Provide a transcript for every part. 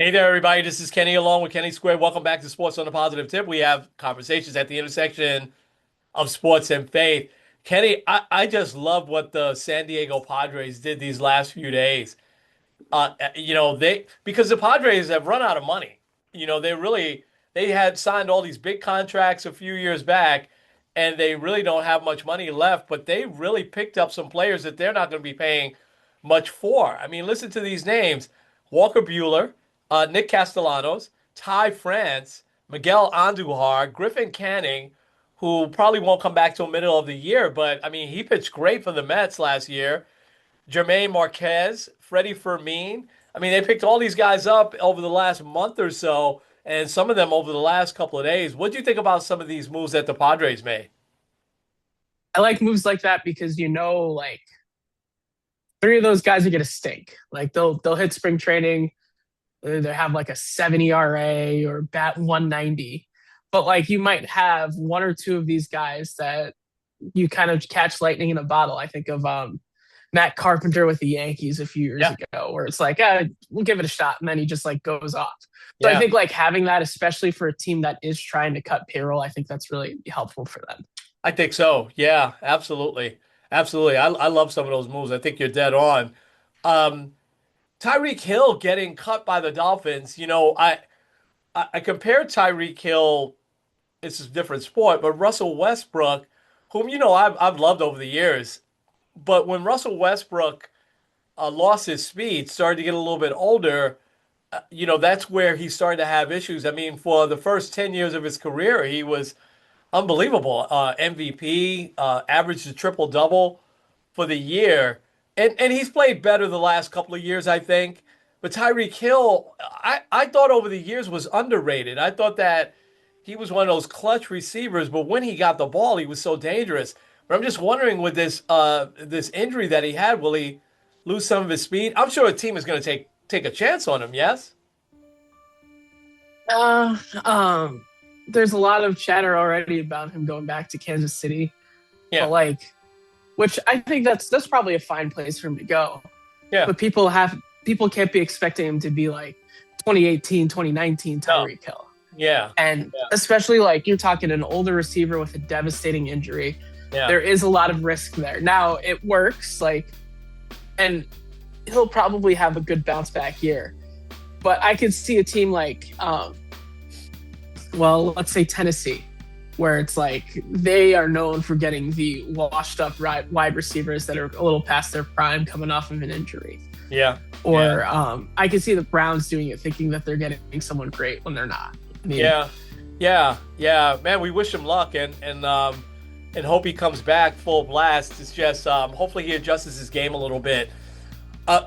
Hey there, everybody. This is Kenny along with Kenny Squared. Welcome back to Sports on the Positive Tip. We have conversations at the intersection of sports and faith. Kenny, I just love what the San Diego Padres did these last few days. Because the Padres have run out of money. They had signed all these big contracts a few years back, and they really don't have much money left, but they really picked up some players that they're not going to be paying much for. I mean, listen to these names: Walker Bueller, Nick Castellanos, Ty France, Miguel Andujar, Griffin Canning, who probably won't come back till middle of the year, but I mean, he pitched great for the Mets last year. Jermaine Marquez, Freddie Fermin. I mean, they picked all these guys up over the last month or so, and some of them over the last couple of days. What do you think about some of these moves that the Padres made? I like moves like that because like three of those guys are gonna stink. Like they'll hit spring training, they have like a 70 RA or bat 190. But like you might have one or two of these guys that you kind of catch lightning in a bottle. I think of Matt Carpenter with the Yankees a few years Yeah, ago, where it's like, we'll give it a shot, and then he just like goes off. So I yeah, think like having that, especially for a team that is trying to cut payroll, I think that's really helpful for them. I think so. Yeah, absolutely. Absolutely. I love some of those moves. I think you're dead on. Um, Tyreek Hill getting cut by the Dolphins, I compared Tyreek Hill, it's a different sport, but Russell Westbrook, whom I've loved over the years. But when Russell Westbrook lost his speed, started to get a little bit older, that's where he started to have issues. I mean, for the first 10 years of his career, he was unbelievable. MVP, averaged a triple double for the year. And he's played better the last couple of years, I think. But Tyreek Hill, I thought over the years was underrated. I thought that he was one of those clutch receivers, but when he got the ball, he was so dangerous. But I'm just wondering with this injury that he had, will he lose some of his speed? I'm sure a team is going to take a chance on him. Yes. Uh, um, there's a lot of chatter already about him going back to Kansas City, but Yeah. which I think that's probably a fine place for him to go. Yeah. But people can't be expecting him to be like 2018, 2019 No. Tyreek Hill. Yeah. And Yeah. especially like you're talking an older receiver with a devastating injury, Yeah. there is a lot of risk there. Now it works, and he'll probably have a good bounce back year. But I could see a team let's say Tennessee, where it's like they are known for getting the washed up wide receivers that are a little past their prime coming off of an injury. Yeah. Yeah. Or I can see the Browns doing it, thinking that they're getting someone great when they're not. I mean, Yeah, yeah. Man, we wish him luck and hope he comes back full blast. It's just hopefully he adjusts his game a little bit.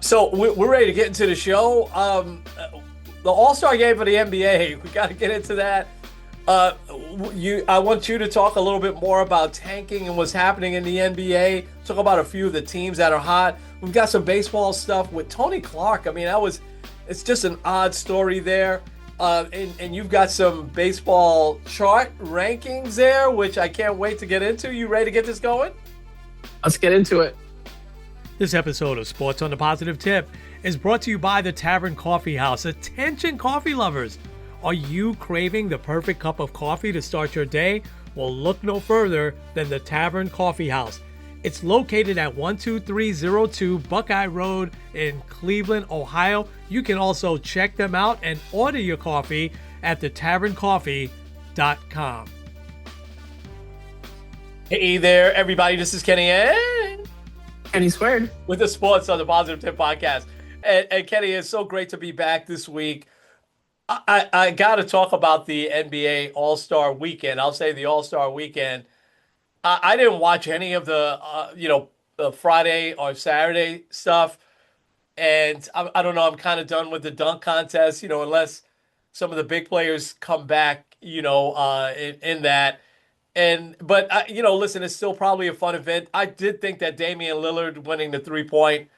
So we're ready to get into the show. The All Star game for the NBA. We got to get into that. I want you to talk a little bit more about tanking and what's happening in the NBA. Talk about a few of the teams that are hot. We've got some baseball stuff with Tony Clark. I mean, it's just an odd story there. And you've got some baseball chart rankings there, which I can't wait to get into. You ready to get this going? let's get into it. This episode of Sports on the Positive Tip is brought to you by the Tavern Coffee House. Attention, coffee lovers. Are you craving the perfect cup of coffee to start your day? Well, look no further than the Tavern Coffee House. It's located at 12302 Buckeye Road in Cleveland, Ohio. You can also check them out and order your coffee at thetaverncoffee.com. Hey there, everybody. This is Kenny Kenny Squared. with the Sports on the Positive Tip podcast. And Kenny, it's so great to be back this week. I got to talk about the NBA All-Star Weekend. I'll say the All-Star Weekend. I didn't watch any of the Friday or Saturday stuff. And I don't know, I'm kind of done with the dunk contest, unless some of the big players come back, in that. But listen, it's still probably a fun event. I did think that Damian Lillard winning the 3-point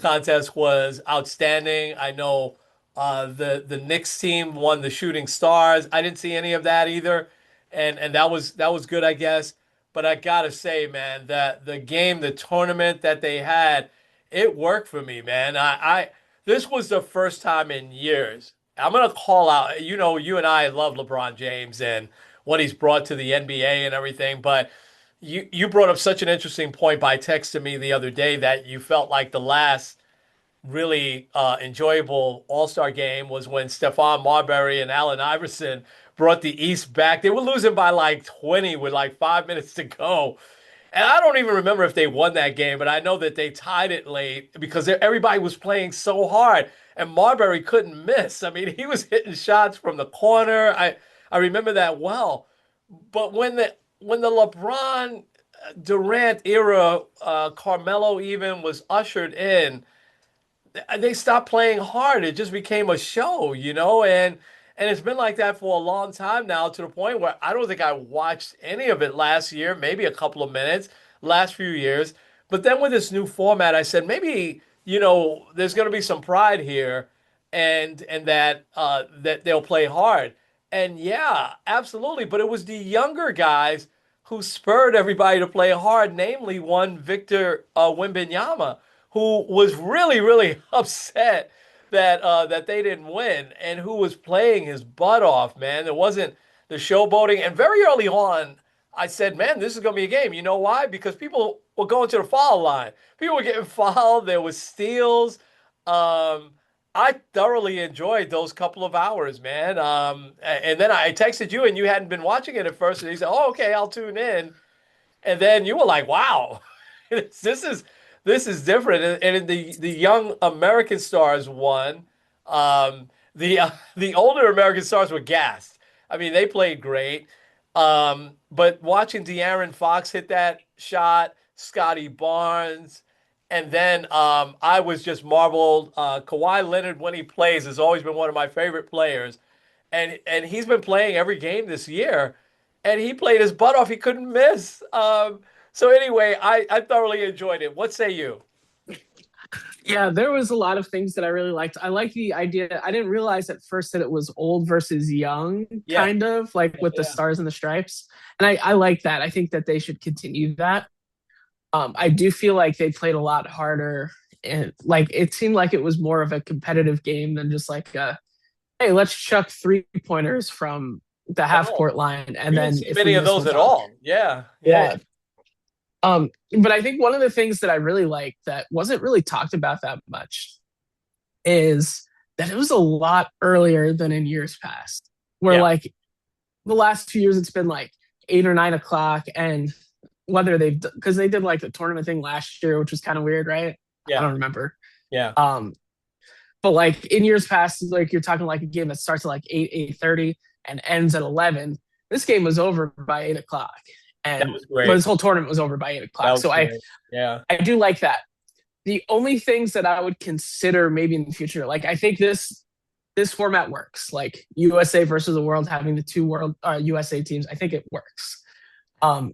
contest was outstanding. I know the Knicks team won the Shooting Stars. I didn't see any of that either, and that was good, I guess. But I gotta say, man, that the tournament that they had, it worked for me, man. I this was the first time in years, I'm gonna call out. You know, you and I love LeBron James and what he's brought to the NBA and everything, but you brought up such an interesting point by texting me the other day that you felt like the last really enjoyable All-Star game was when Stephon Marbury and Allen Iverson brought the East back. They were losing by like 20 with like 5 minutes to go. And I don't even remember if they won that game, but I know that they tied it late because everybody was playing so hard and Marbury couldn't miss. I mean, he was hitting shots from the corner. I remember that well. But when the LeBron Durant era, Carmelo even was ushered in, they stopped playing hard. It just became a show, and it's been like that for a long time now, to the point where I don't think I watched any of it last year, maybe a couple of minutes, last few years. But then with this new format, I said maybe, there's going to be some pride here, and that they'll play hard. And yeah, absolutely. But it was the younger guys who spurred everybody to play hard, namely one Victor Wembanyama, who was really, really upset that they didn't win, and who was playing his butt off, man. There wasn't the showboating. And very early on, I said, man, this is going to be a game. You know why? Because people were going to the foul line. People were getting fouled. There was steals. I thoroughly enjoyed those couple of hours, man. And then I texted you, and you hadn't been watching it at first, and you said, "Oh, okay, I'll tune in." And then you were like, "Wow, this is different." And the young American stars won. The older American stars were gassed. I mean, they played great. But watching De'Aaron Fox hit that shot, Scotty Barnes, and then I was just marveled. Kawhi Leonard, when he plays, has always been one of my favorite players, and he's been playing every game this year, and he played his butt off. He couldn't miss. So anyway, I thoroughly enjoyed it. What say you? Yeah, there was a lot of things that I really liked. I like the idea. I didn't realize at first that it was old versus young, Yeah, kind of like with the yeah, stars and the stripes. And I like that. I think that they should continue that. I do feel like they played a lot harder, and like it seemed like it was more of a competitive game than just like hey, let's chuck 3 pointers from the half no, court line, and we didn't then see if we many of miss, those we'll at dunk. all. Yeah, yeah, Yeah. But I think one of the things that I really like that wasn't really talked about that much is that it was a lot earlier than in years past. Where yeah, like the last 2 years, it's been like 8 or 9 o'clock, and whether they've because they did like the tournament thing last year, which was kind of weird, right? I yeah, don't remember. yeah. Um, but like in years past, like you're talking like a game that starts at like 8:30 and ends at 11. This game was over by 8 o'clock, That and was well, great. this whole tournament was over by eight That o'clock. was So I great. Yeah, I do like that. The only things that I would consider maybe in the future, like I think this format works. Like USA versus the world, having the two world USA teams, I think it works. Um,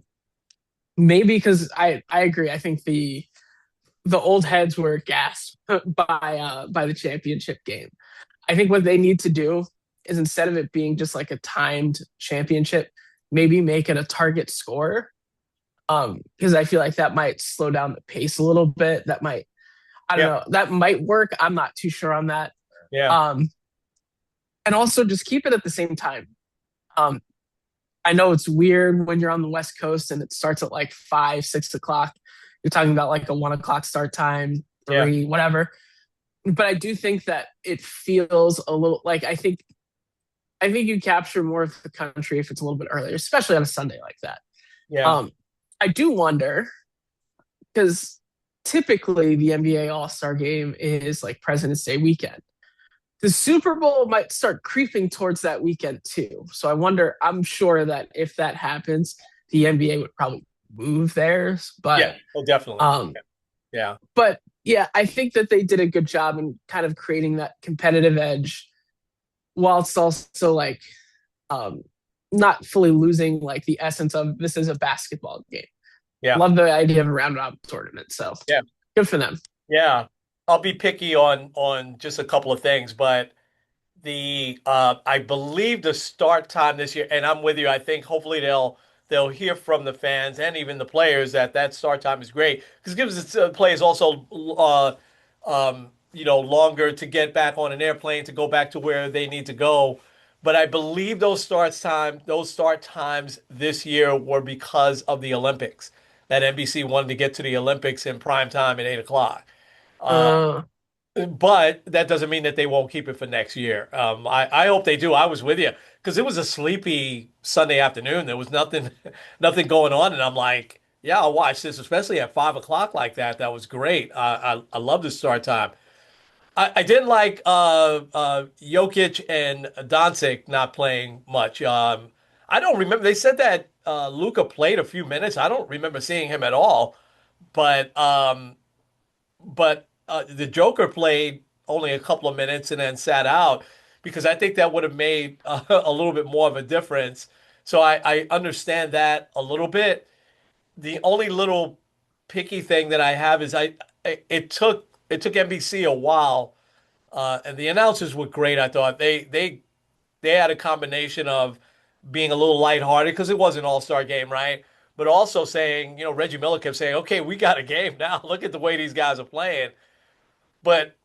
maybe because I agree. I think the old heads were gassed by the championship game. I think what they need to do is instead of it being just like a timed championship, maybe make it a target score. Because I feel like that might slow down the pace a little bit. That might, I don't yeah, know, that might work. I'm not too sure on that. yeah, Um, and also just keep it at the same time. Um, I know it's weird when you're on the West Coast and it starts at like 5, 6 o'clock. You're talking about like a 1 o'clock start time, yeah, 3, whatever. But I do think that it feels a little like I think you capture more of the country if it's a little bit earlier, especially on a Sunday like that. yeah, Um, I do wonder because typically the NBA All Star Game is like President's Day weekend. The Super Bowl might start creeping towards that weekend too. So I wonder. I'm sure that if that happens, the NBA would probably move theirs. yeah. Oh, definitely. Um, Yeah, but yeah, I think that they did a good job in kind of creating that competitive edge, whilst also like um, not fully losing like the essence of this is a basketball game. yeah, Love the idea of a round robin tournament. So yeah, good for them. yeah. I'll be picky on just a couple of things, but the I believe the start time this year, and I'm with you. I think hopefully they'll hear from the fans and even the players that start time is great because it gives the players also longer to get back on an airplane to go back to where they need to go. But I believe those start times this year were because of the Olympics. That NBC wanted to get to the Olympics in prime time at 8 o'clock. Uh, Uh, but that doesn't mean that they won't keep it for next year. I hope they do. I was with you because it was a sleepy Sunday afternoon. There was nothing, nothing going on, and I'm like, yeah, I'll watch this, especially at 5 o'clock like that. That was great. I love the start time. I didn't like Jokic and Doncic not playing much. I don't remember. They said that Luka played a few minutes. I don't remember seeing him at all. But the Joker played only a couple of minutes and then sat out because I think that would have made a little bit more of a difference. So I understand that a little bit. The only little picky thing that I have is it took NBC a while, and the announcers were great. I thought they had a combination of being a little lighthearted because it was an all-star game, right? But also saying, Reggie Miller kept saying, "Okay, we got a game now. Look at the way these guys are playing." But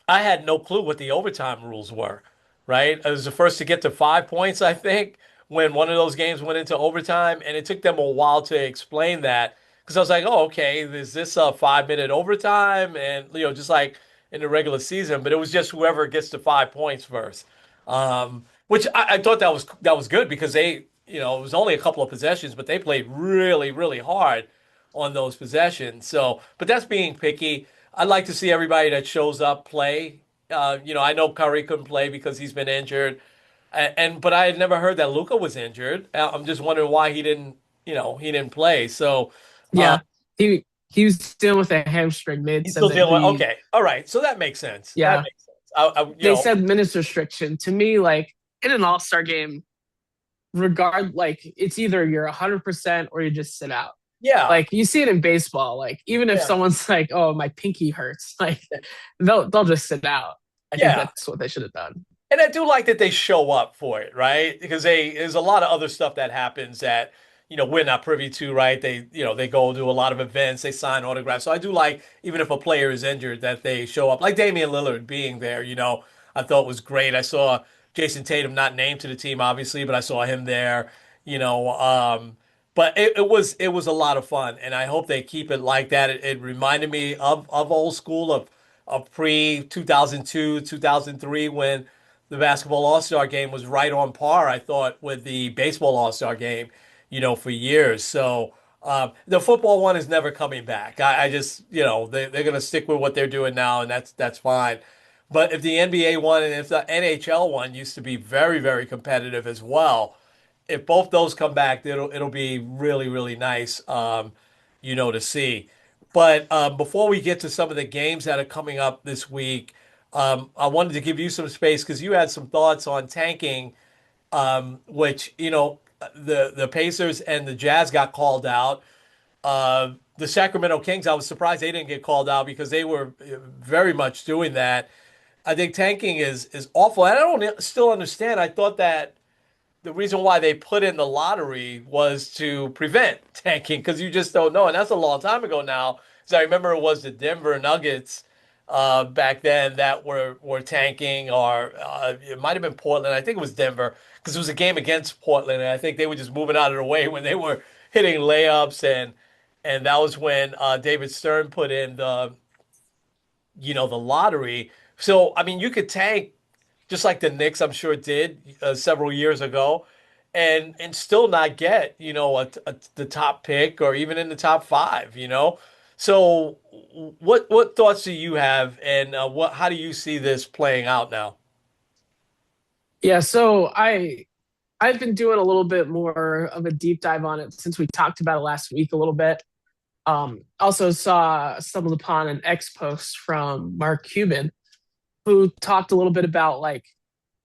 I had no clue what the overtime rules were, right? I was the first to get to 5 points, I think, when one of those games went into overtime, and it took them a while to explain that because I was like, "Oh, okay, is this a 5 minute overtime?" And just like in the regular season, but it was just whoever gets to 5 points first, which I thought that was good because it was only a couple of possessions, but they played really, really hard on those possessions. So, but that's being picky. I'd like to see everybody that shows up play. I know Curry couldn't play because he's been injured, but I had never heard that Luka was injured. I'm just wondering why he didn't play. So uh, yeah, he was dealing with a hamstring. They he's said still that dealing with. he, Okay, all right. So that makes sense. That yeah, makes sense. they said minutes restriction. To me, like in an All Star game, like it's either you're 100% or you just sit out. yeah, Like you see it in baseball. Like even if yeah, someone's like, "Oh, my pinky hurts," like they'll just sit out. I think yeah. that's what they should have done. And I do like that they show up for it, right? Because there's a lot of other stuff that happens that, we're not privy to, right? They go do a lot of events, they sign autographs. So I do like, even if a player is injured, that they show up. Like Damian Lillard being there, I thought was great. I saw Jason Tatum not named to the team, obviously, but I saw him there, you know. But it was a lot of fun, and I hope they keep it like that. It reminded me of old school of pre 2002, 2003 when the basketball All-Star game was right on par, I thought, with the baseball All-Star game, for years. So the football one is never coming back. I just, they're going to stick with what they're doing now, and that's fine. But if the NBA one and if the NHL one used to be very, very competitive as well, if both those come back, it'll be really, really nice, to see. But before we get to some of the games that are coming up this week, I wanted to give you some space because you had some thoughts on tanking, which the Pacers and the Jazz got called out. The Sacramento Kings, I was surprised they didn't get called out because they were very much doing that. I think tanking is awful. And I don't still understand. I thought that the reason why they put in the lottery was to prevent tanking because you just don't know. And that's a long time ago now. So I remember it was the Denver Nuggets back then that were tanking, or it might have been Portland. I think it was Denver because it was a game against Portland, and I think they were just moving out of the way when they were hitting layups, and that was when David Stern put in the lottery. So I mean, you could tank just like the Knicks, I'm sure did several years ago, and still not get the top pick or even in the top five. So what thoughts do you have, and how do you see this playing out now? Yeah, so I've been doing a little bit more of a deep dive on it since we talked about it last week a little bit. Also stumbled upon an X post from Mark Cuban who talked a little bit about like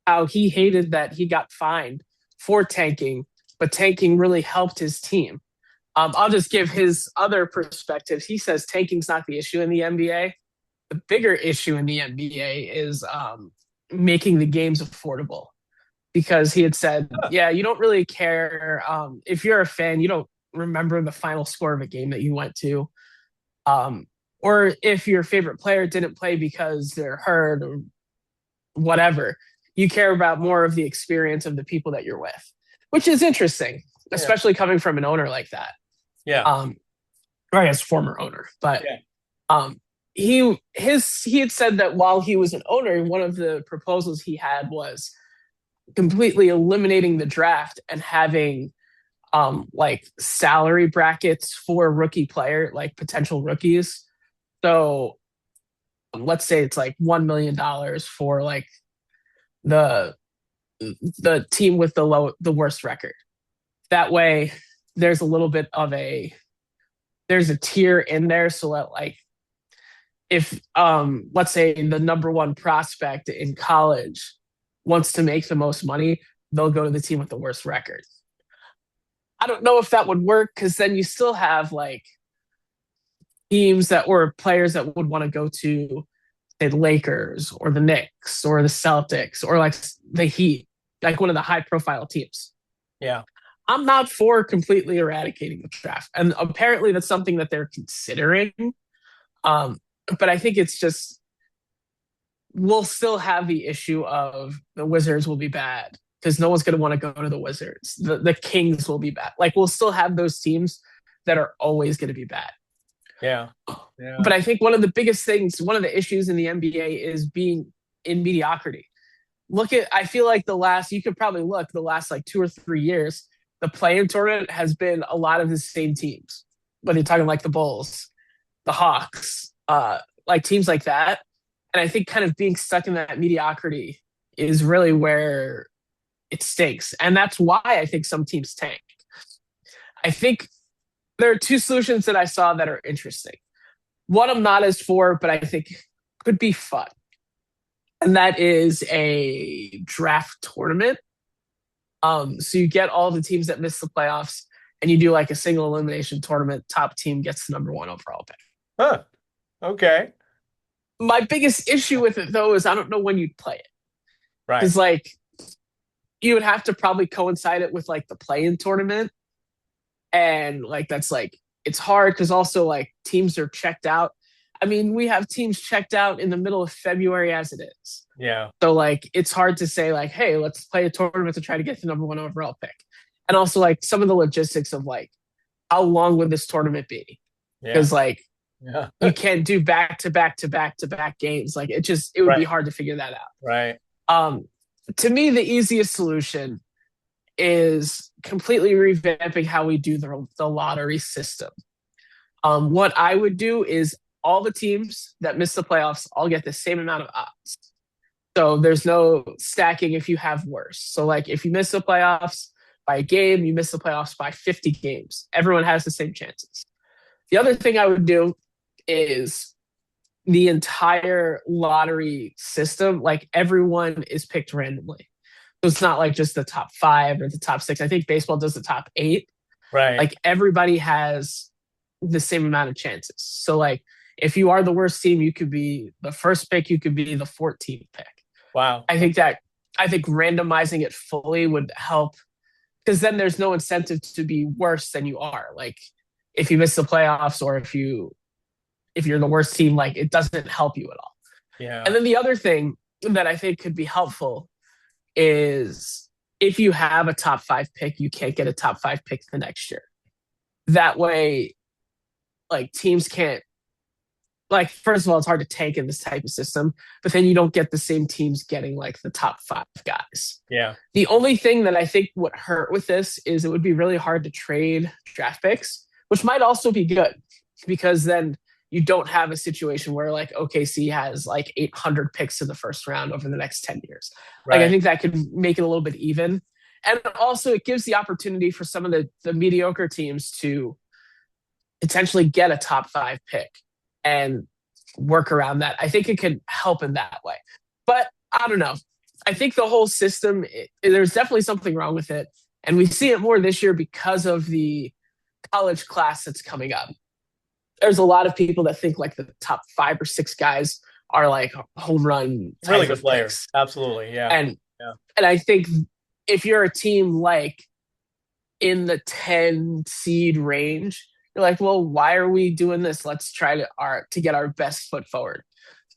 how he hated that he got fined for tanking, but tanking really helped his team. I'll just give his other perspectives. He says tanking's not the issue in the NBA. The bigger issue in the NBA is making the games affordable. Because he had said, yeah, you don't really care. If you're a fan, you don't remember the final score of a game that you went to. Um, or if your favorite player didn't play because they're hurt or whatever. You care about more of the experience of the people that you're with, which is interesting, Yeah. especially coming from an owner like that. Yeah. Um, or I guess former owner, but Yeah. um, he had said that while he was an owner, one of the proposals he had was completely eliminating the draft and having like salary brackets for rookie player, like potential rookies. So let's say it's like $1 million for like the the team with the worst record. That way, there's a little bit of there's a tier in there, so that like if let's say the number one prospect in college wants to make the most money, they'll go to the team with the worst record. I don't know if that would work because then you still have like teams that or players that would want to go to say the Lakers or the Knicks or the Celtics or like the Heat, like one of the high profile teams. Yeah. I'm not for completely eradicating the draft. And apparently that's something that they're considering. Um, but I think it's just we'll still have the issue of the Wizards will be bad because no one's going to want to go to the Wizards. The Kings will be bad. Like we'll still have those teams that are always going to be bad. Yeah. Yeah. But I think one of the biggest things, one of the issues in the NBA is being in mediocrity. I feel like you could probably look the last like 2 or 3 years, the play-in tournament has been a lot of the same teams. Whether you're talking like the Bulls, the Hawks, like teams like that. And I think kind of being stuck in that mediocrity is really where it stinks. And that's why I think some teams tank. I think there are two solutions that I saw that are interesting. One I'm not as for, but I think could be fun. And that is a draft tournament. So you get all the teams that miss the playoffs and you do like a single elimination tournament. Top team gets the number one overall pick. Huh. Okay. My biggest issue with it though is I don't know when you'd play it. Right. Because like you would have to probably coincide it with like the play-in tournament. And like that's like it's hard because also like teams are checked out. I mean, we have teams checked out in the middle of February as it is. Yeah. So like it's hard to say like, hey, let's play a tournament to try to get the number one overall pick. And also like some of the logistics of like how long would this tournament be? Yeah. Because like Yeah. you can't do back to back to back to back games. Like it would Right. be hard to figure that out. Right. To me, the easiest solution is completely revamping how we do the lottery system. What I would do is all the teams that miss the playoffs all get the same amount of odds. So there's no stacking if you have worse. So like if you miss the playoffs by a game, you miss the playoffs by 50 games. Everyone has the same chances. The other thing I would do is the entire lottery system, like everyone is picked randomly. So it's not like just the top 5 or the top 6. I think baseball does the top 8. Right. Like everybody has the same amount of chances. So like if you are the worst team, you could be the first pick, you could be the 14th pick. Wow. I think randomizing it fully would help because then there's no incentive to be worse than you are. Like if you miss the playoffs or if you're the worst team, like it doesn't help you at all. Yeah. And then the other thing that I think could be helpful is if you have a top 5 pick, you can't get a top 5 pick the next year. That way, like teams can't, like, first of all, it's hard to tank in this type of system, but then you don't get the same teams getting like the top 5 guys. Yeah. The only thing that I think would hurt with this is it would be really hard to trade draft picks, which might also be good because then you don't have a situation where like OKC has like 800 picks in the first round over the next 10 years. Right. Like I think that could make it a little bit even. And also it gives the opportunity for some of the mediocre teams to potentially get a top 5 pick and work around that. I think it could help in that way. But I don't know. I think the whole system, there's definitely something wrong with it. And we see it more this year because of the college class that's coming up. There's a lot of people that think like the top 5 or 6 guys are like home run. Really good players. Absolutely. Yeah. And I think if you're a team like in the 10 seed range, you're like, well, why are we doing this? Let's try to get our best foot forward.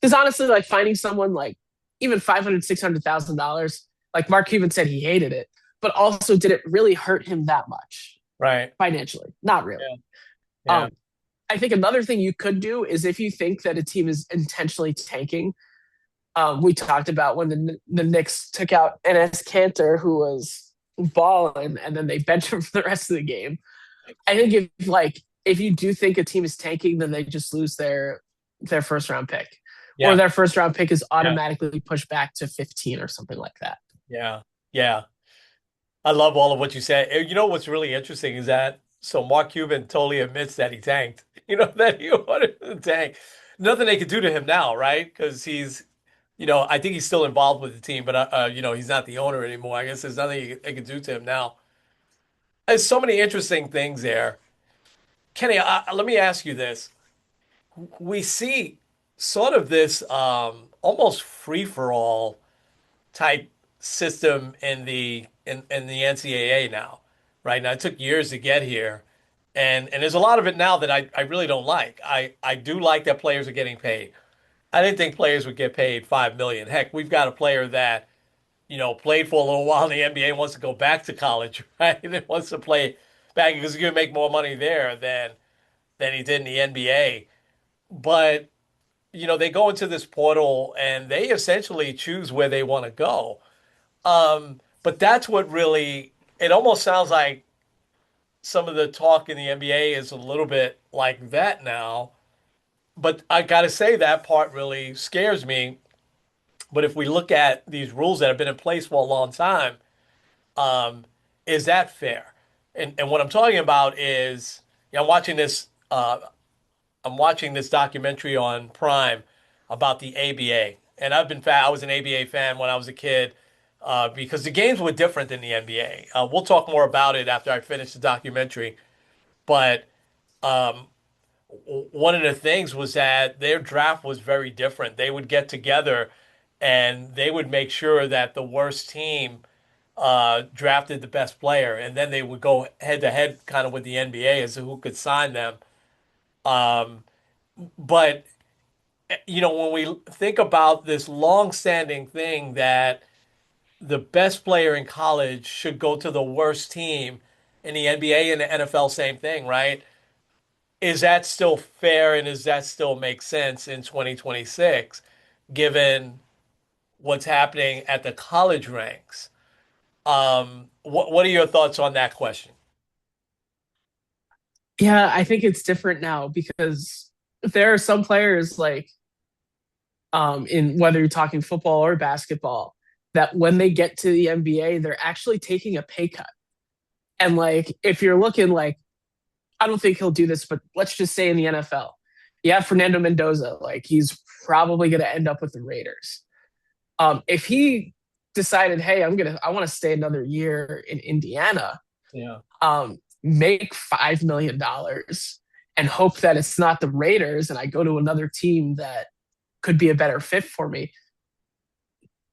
Because honestly, like finding someone like even 500, $600,000, like Mark Cuban said, he hated it, but also did it really hurt him that much Right. financially? Not really. Yeah. Yeah. Um, I think another thing you could do is if you think that a team is intentionally tanking. We talked about when the Knicks took out NS Cantor, who was balling, and then they benched him for the rest of the game. I think if you do think a team is tanking, then they just lose their first round pick, or Yeah. their first round pick is Yeah. automatically pushed back to 15 or something like that. Yeah. Yeah. I love all of what you said. You know what's really interesting is that so Mark Cuban totally admits that he tanked. You know that he wanted to tank. Nothing they could do to him now, right? Because he's, I think he's still involved with the team, but he's not the owner anymore. I guess there's nothing they could do to him now. There's so many interesting things there. Kenny, let me ask you this: we see sort of this almost free for all type system in the NCAA now, right? Now it took years to get here, and there's a lot of it now that I really don't like. I do like that players are getting paid. I didn't think players would get paid 5 million. Heck, we've got a player that played for a little while in the NBA and wants to go back to college, right? And wants to play back because he's going to make more money there than he did in the NBA. But they go into this portal and they essentially choose where they want to go. But that's what really, it almost sounds like some of the talk in the NBA is a little bit like that now. But I got to say, that part really scares me. But if we look at these rules that have been in place for a long time, um, is that fair? And what I'm talking about is, I'm watching this. I'm watching this documentary on Prime about the ABA, and I was an ABA fan when I was a kid because the games were different than the NBA. We'll talk more about it after I finish the documentary. But um, one of the things was that their draft was very different. They would get together and they would make sure that the worst team drafted the best player, and then they would go head to head kind of with the NBA as to who could sign them. Um, but when we think about this long-standing thing that the best player in college should go to the worst team in the NBA and the NFL, same thing, right? Is that still fair and does that still make sense in 2026, given what's happening at the college ranks? What are your thoughts on that question? Yeah, I think it's different now because there are some players like in whether you're talking football or basketball that when they get to the NBA, they're actually taking a pay cut. And like if you're looking like I don't think he'll do this, but let's just say in the NFL, you have Fernando Mendoza, like he's probably going to end up with the Raiders. If he decided, hey, I want to stay another year in Indiana, Yeah. make $5 million and hope that it's not the Raiders and I go to another team that could be a better fit for me.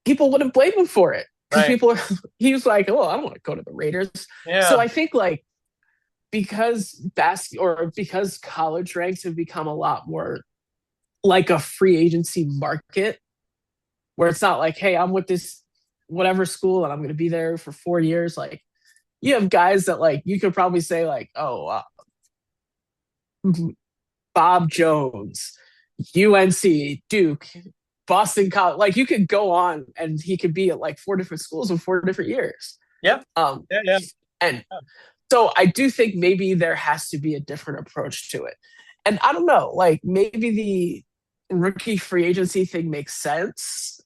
People wouldn't blame him for it because Right. he was like, oh, I don't want to go to the Raiders. So Yeah. I think like because college ranks have become a lot more like a free agency market where it's not like, hey, I'm with this whatever school and I'm going to be there for 4 years. Like you have guys that like you could probably say like, oh, Bob Jones, UNC, Duke, Boston College. Like you could go on and he could be at like four different schools in 4 different years. Yeah. Um, Yeah. Yeah. and so I do think maybe there has to be a different approach to it. And I don't know, like maybe the rookie free agency thing makes sense,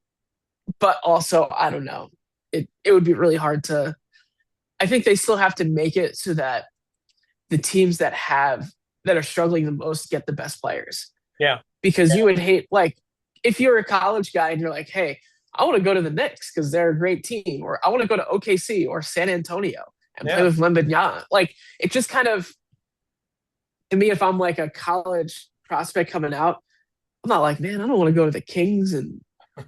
but also I don't know. It would be really hard to I think they still have to make it so that the teams that are struggling the most get the best players. Yeah. Because you would hate like if you're a college guy and you're like, hey, I want to go to the Knicks because they're a great team, or I want to go to OKC or San Antonio and play Yeah. with Wembanyama. Like it just kind of to me, if I'm like a college prospect coming out, I'm not like, man, I don't want to go to the Kings and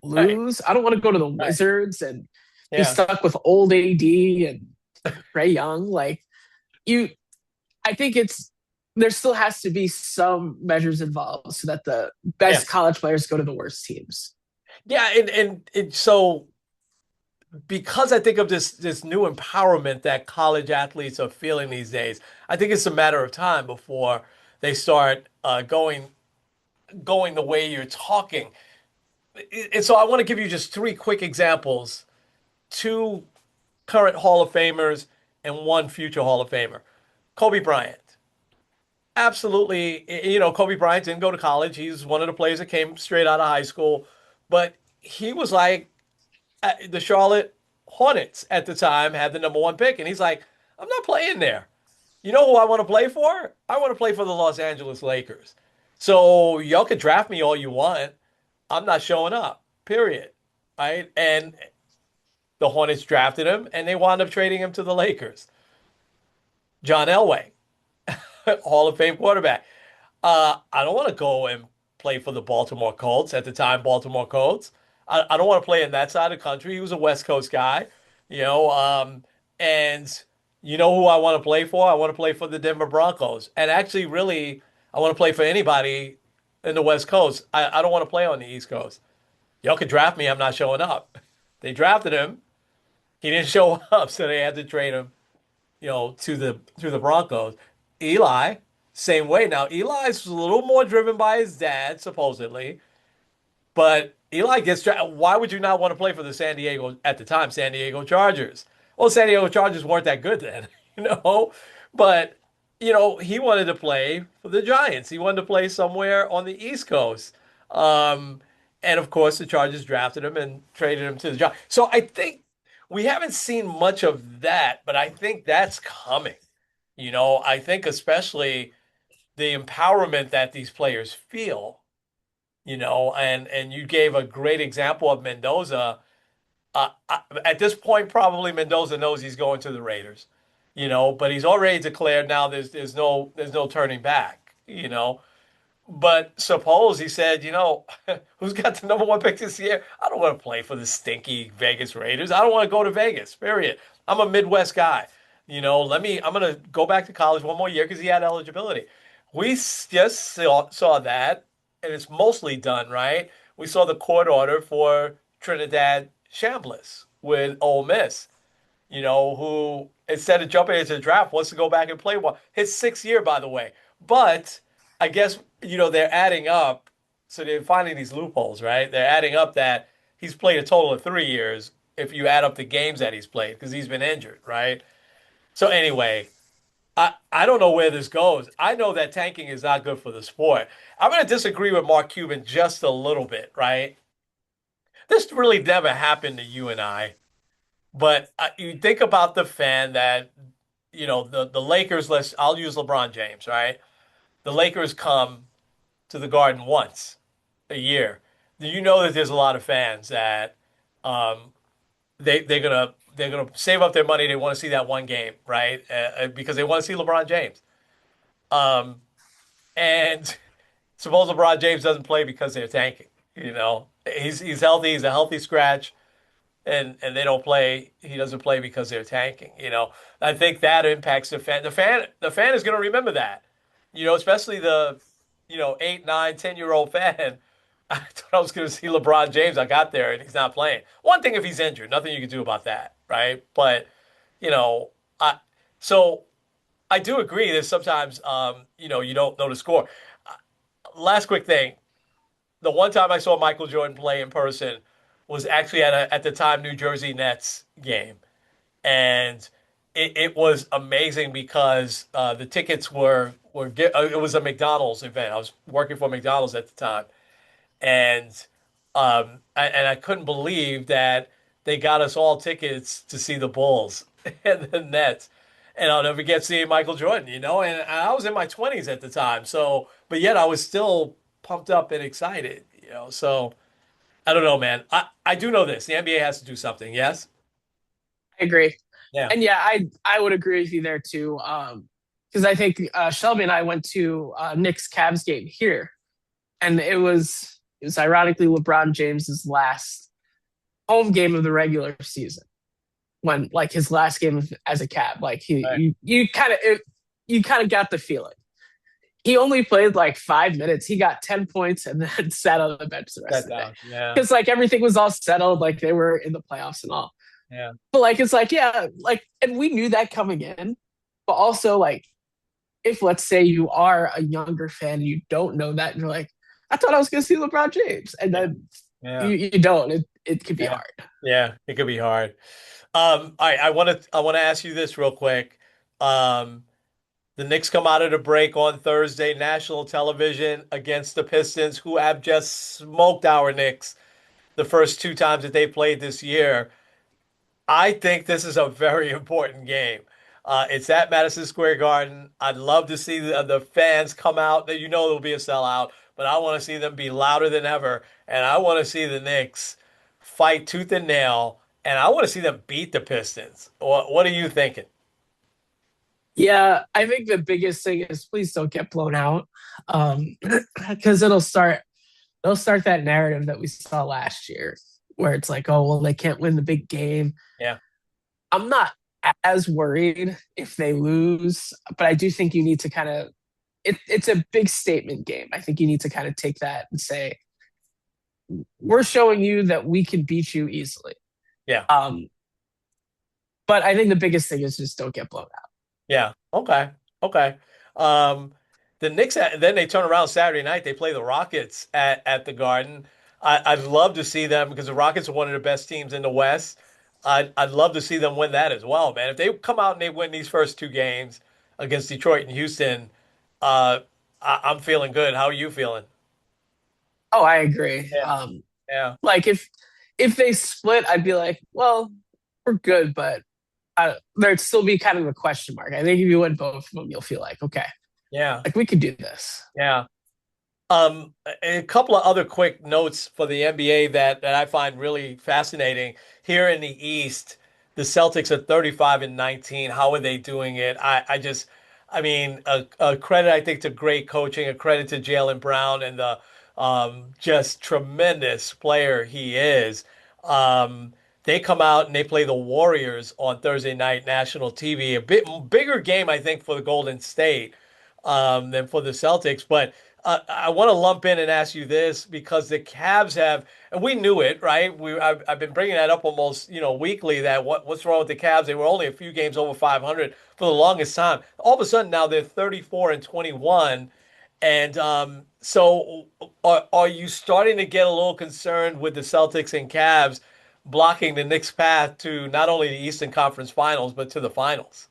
Right. lose. I don't want to go to the Right. Wizards and be Yeah. stuck with old AD and Trey Young. Like you, I think it's there still has to be some measures involved so that the best Yes. college players go to the worst teams. Yeah, and so because I think of this new empowerment that college athletes are feeling these days, I think it's a matter of time before they start going the way you're talking. And so I want to give you just three quick examples: two current Hall of Famers and one future Hall of Famer. Kobe Bryant. Absolutely, Kobe Bryant didn't go to college. He's one of the players that came straight out of high school, but he was like the Charlotte Hornets at the time had the number one pick, and he's like, I'm not playing there. You know who I want to play for? I want to play for the Los Angeles Lakers. So y'all can draft me all you want. I'm not showing up. Period. Right? And the Hornets drafted him, and they wound up trading him to the Lakers. John Elway, Hall of Fame quarterback. I don't want to go and play for the Baltimore Colts at the time, Baltimore Colts. I don't want to play in that side of the country. He was a West Coast guy, you know. And you know who I want to play for? I want to play for the Denver Broncos. And actually, really, I want to play for anybody in the West Coast. I don't want to play on the East Coast. Y'all could draft me. I'm not showing up. They drafted him. He didn't show up, so they had to trade him, to the Broncos. Eli, same way. Now, Eli's a little more driven by his dad, supposedly, but Eli gets drafted. Why would you not want to play for the at the time, San Diego Chargers? Well, San Diego Chargers weren't that good then, you know, but, he wanted to play for the Giants. He wanted to play somewhere on the East Coast. Um, and of course, the Chargers drafted him and traded him to the Giants. So I think we haven't seen much of that, but I think that's coming. I think especially the empowerment that these players feel, and you gave a great example of Mendoza. At this point, probably Mendoza knows he's going to the Raiders, but he's already declared now there's no turning back, But suppose he said, who's got the number one pick this year? I don't want to play for the stinky Vegas Raiders. I don't want to go to Vegas, period. I'm a Midwest guy. I'm going to go back to college one more year because he had eligibility. We just saw that, and it's mostly done, right? We saw the court order for Trinidad Chambliss with Ole Miss, who instead of jumping into the draft wants to go back and play one. His sixth year, by the way. But I guess, they're adding up. So they're finding these loopholes, right? They're adding up that he's played a total of 3 years if you add up the games that he's played because he's been injured, right? So anyway, I don't know where this goes. I know that tanking is not good for the sport. I'm going to disagree with Mark Cuban just a little bit, right? This really never happened to you and I, but you think about the fan that, the Lakers, I'll use LeBron James, right? The Lakers come to the Garden once a year. You know that there's a lot of fans that um, they're gonna save up their money. They want to see that one game, right? Because they want to see LeBron James. Um, and suppose LeBron James doesn't play because they're tanking. He's healthy. He's a healthy scratch, and they don't play. He doesn't play because they're tanking. I think that impacts the fan. The fan is going to remember that. Especially the 8, 9, 10-year-old fan. I thought I was going to see LeBron James. I got there and he's not playing. One thing if he's injured, nothing you can do about that, right? But you know, I so I do agree that sometimes you don't know the score. Last quick thing: the one time I saw Michael Jordan play in person was actually at the time New Jersey Nets game, and it was amazing because the tickets it was a McDonald's event. I was working for McDonald's at the time, and I couldn't believe that they got us all tickets to see the Bulls and the Nets. And I'll never get seeing Michael Jordan, and I was in my 20s at the time. So, but yet I was still pumped up and excited. So I don't know, man. I do know this. The NBA has to do something. Yes? I agree. Yeah. And yeah, I would agree with you there too. Because I think Shelby and I went to Knicks Cavs game here, and it was ironically LeBron James's last home game of the regular season, when his last game as a Cab, like Right. you kind of got the feeling. he only played like 5 minutes. He got 10 points and then sat on the bench the rest That of the day down. Yeah. because like everything was all settled, like they were in the playoffs and all. Yeah. But like it's like yeah, like and we knew that coming in, but also like if let's say you are a younger fan and you don't know that and you're like, I thought I was going to see LeBron James, and Yeah. then Yeah. you don't. It could be Yeah. hard. Yeah. It could be hard. I want to ask you this real quick. Um, the Knicks come out of the break on Thursday, national television against the Pistons, who have just smoked our Knicks the first two times that they played this year. I think this is a very important game. It's at Madison Square Garden. I'd love to see the fans come out. That there'll be a sellout, but I want to see them be louder than ever, and I want to see the Knicks fight tooth and nail, and I want to see them beat the Pistons. What are you thinking? Yeah, I think the biggest thing is please don't get blown out, because it'll start that narrative that we saw last year, where it's like, oh well, they can't win the big game. Yeah, I'm not as worried if they lose, but I do think you need to kind of it's a big statement game. I think you need to kind of take that and say, we're showing you that we can beat you easily. yeah, Um, but I think the biggest thing is just don't get blown out. yeah. Okay, okay. Um, the Knicks, then they turn around Saturday night. They play the Rockets at the Garden. I'd love to see them because the Rockets are one of the best teams in the West. I'd love to see them win that as well, man. If they come out and they win these first two games against Detroit and Houston, uh, I'm feeling good. How are you feeling? Oh, I agree. Yeah, yeah, Like if they split, I'd be like, well, we're good, but there'd still be kind of a question mark. I think if you win both of them, you'll feel like, okay, yeah, like we could do this. yeah. A couple of other quick notes for the NBA that I find really fascinating. Here in the East, the Celtics are 35 and 19. How are they doing it? I mean, a credit I think to great coaching, a credit to Jaylen Brown and the just tremendous player he is. They come out and they play the Warriors on Thursday night national TV. A bit bigger game, I think, for the Golden State than for the Celtics. But I want to lump in and ask you this because the Cavs have, and we knew it, right? I've been bringing that up almost weekly that what's wrong with the Cavs? They were only a few games over 500 for the longest time. All of a sudden now they're 34 and 21, and so are you starting to get a little concerned with the Celtics and Cavs blocking the Knicks' path to not only the Eastern Conference Finals but to the finals?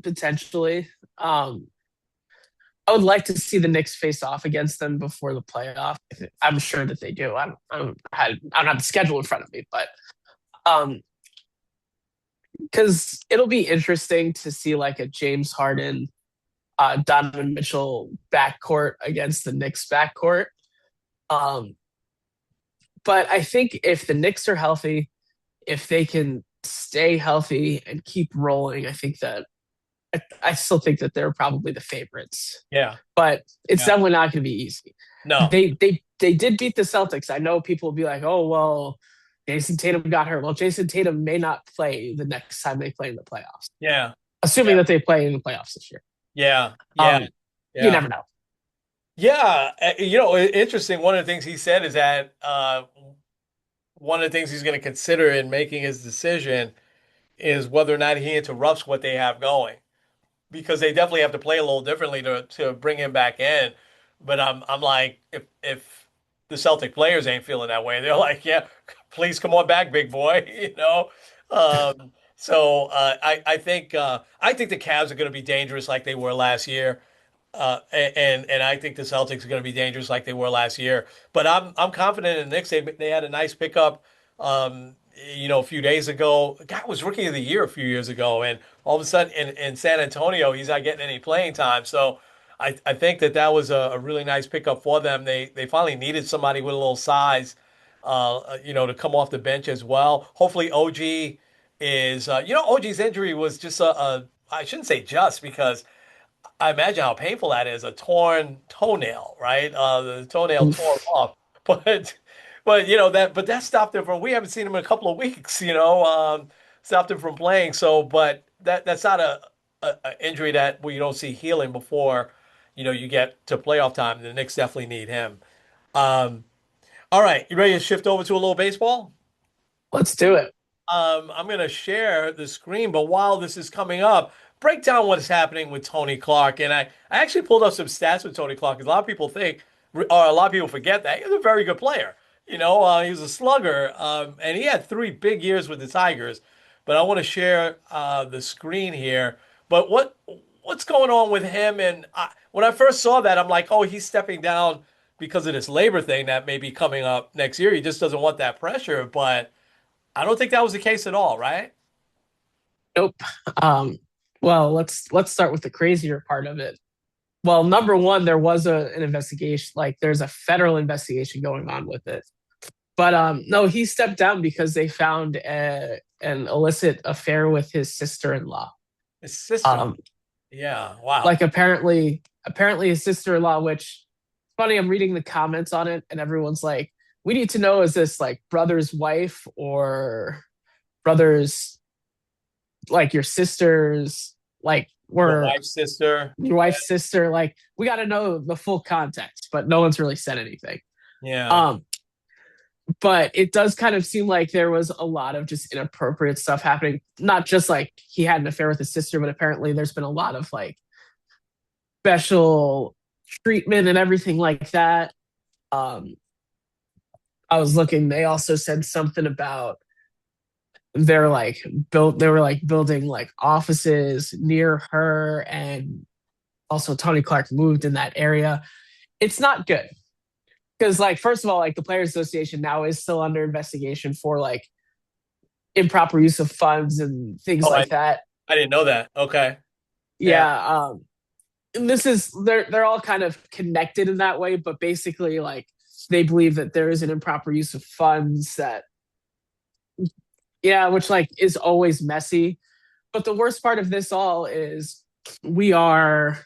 Potentially. I would like to see the Knicks face off against them before the playoff. I'm sure that they do. I don't have the schedule in front of me, but um, because it'll be interesting to see like a James Harden, Donovan Mitchell backcourt against the Knicks backcourt. Um, but I think if the Knicks are healthy, if they can stay healthy and keep rolling, I think that I still think that they're probably the favorites. Yeah, But it's yeah. definitely not going to be easy. No. They did beat the Celtics. I know people will be like, oh well, Jason Tatum got hurt. Well, Jason Tatum may not play the next time they play in the playoffs, Yeah. assuming Yeah. that they play in the playoffs this year. Yeah. Yeah. Um, you Yeah. never know. Yeah. Interesting. One of the things he said is that one of the things he's going to consider in making his decision is whether or not he interrupts what they have going, because they definitely have to play a little differently to bring him back in. But I'm like, if the Celtic players ain't feeling that way, they're like, yeah, please come on back, big boy. So I think the Cavs are going to be dangerous like they were last year. And I think the Celtics are going to be dangerous like they were last year. But I'm confident in the Knicks. They had a nice pickup, a few days ago. The guy was rookie of the year a few years ago, and all of a sudden in San Antonio, he's not getting any playing time. So I think that was a really nice pickup for them. They finally needed somebody with a little size, to come off the bench as well. Hopefully, OG is, OG's injury was just I shouldn't say just because. I imagine how painful that is, a torn toenail, right? The toenail tore Oof. off. But but that stopped him from we haven't seen him in a couple of weeks, stopped him from playing. So but that's not a injury that we don't see healing before, you get to playoff time. The Knicks definitely need him. Um, all right, you ready to shift over to a little baseball? Let's do it. I'm going to share the screen, but while this is coming up, break down what's happening with Tony Clark. And I actually pulled up some stats with Tony Clark because a lot of people think, or a lot of people forget that he's a very good player. He was a slugger, and he had 3 big years with the Tigers. But I want to share the screen here. But what's going on with him? And when I first saw that, I'm like, oh, he's stepping down because of this labor thing that may be coming up next year. He just doesn't want that pressure, but. I don't think that was the case at all, right? Nope. Um, well, let's start with the crazier part of it. Well, number one, there was an investigation, like there's a federal investigation going on with it. But no, he stepped down because they found an illicit affair with his sister-in-law. His sister. Um, Yeah. Wow. like apparently his sister-in-law, which funny, I'm reading the comments on it, and everyone's like, we need to know, is this like brother's wife or brother's, like your sister's, like Your were wife's sister. your wife's sister? Like we got to know the full context, but no one's really said anything. Yeah. Um, but it does kind of seem like there was a lot of just inappropriate stuff happening. Not just like he had an affair with his sister, but apparently there's been a lot of like special treatment and everything like that. Um, I was looking, they also said something about they were like building like offices near her, and also Tony Clark moved in that area. It's not good because like first of all, like the Players Association now is still under investigation for like improper use of funds and things Oh, like that. I didn't know that. Okay. Yeah. Yeah, and this is they're all kind of connected in that way, but basically like they believe that there is an improper use of funds that, yeah, which like is always messy. But the worst part of this all is we are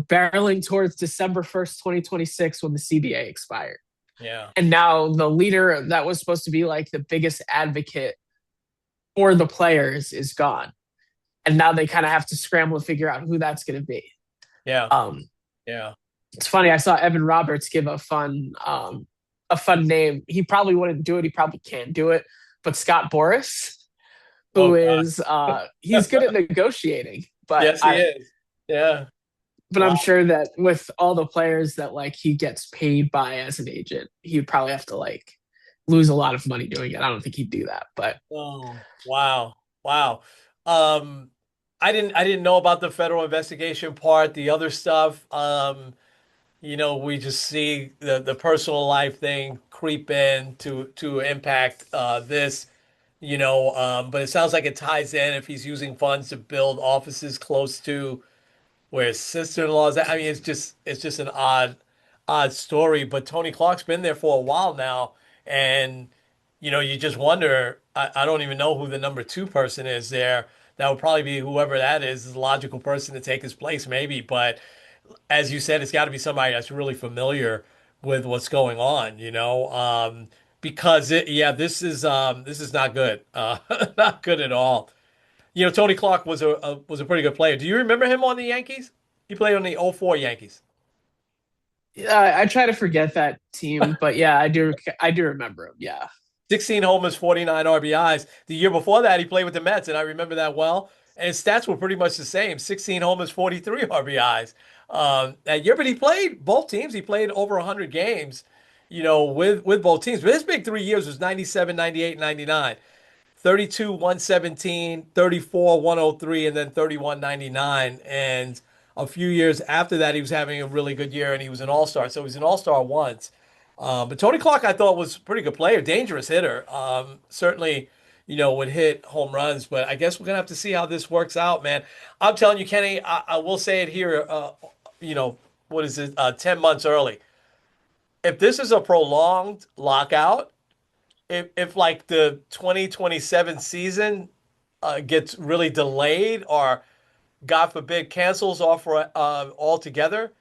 barreling towards December 1st, 2026, when the CBA expired. Yeah. And now the leader that was supposed to be like the biggest advocate for the players is gone. And now they kind of have to scramble to figure out who that's going to be. Yeah. Um, Yeah. it's funny. I saw Evan Roberts give a fun name. He probably wouldn't do it. He probably can't do it. But Scott Boris, Oh who God. is he's good at negotiating. But Yes, he is. Yeah. I'm Wow. sure that with all the players that like he gets paid by as an agent, he'd probably have to like lose a lot of money doing it. I don't think he'd do that. But Oh, wow. Wow. Um, I didn't know about the federal investigation part, the other stuff. We just see the personal life thing creep in to impact this. But it sounds like it ties in if he's using funds to build offices close to where his sister-in-law is at. I mean, it's just an odd story. But Tony Clark's been there for a while now, and you just wonder. I don't even know who the number two person is there. That would probably be whoever that is the logical person to take his place, maybe. But as you said, it's got to be somebody that's really familiar with what's going on, because this is not good, not good at all. Tony Clark was a pretty good player. Do you remember him on the Yankees? He played on the '04 Yankees. I try to forget that team. But yeah, I do remember him. Yeah. 16 homers, 49 RBIs. The year before that, he played with the Mets, and I remember that well. And his stats were pretty much the same: 16 homers, 43 RBIs that year. But he played both teams. He played over 100 games, with both teams. But his big 3 years was 97, 98, 99. 32, 117, 34, 103, and then 31, 99. And a few years after that, he was having a really good year, and he was an all-star. So he was an all-star once. But Tony Clark, I thought, was a pretty good player, dangerous hitter. Certainly, would hit home runs. But I guess we're gonna have to see how this works out, man. I'm telling you, Kenny, I will say it here. What is it? 10 months early. If this is a prolonged lockout, if like the 2027 season gets really delayed or God forbid cancels off altogether,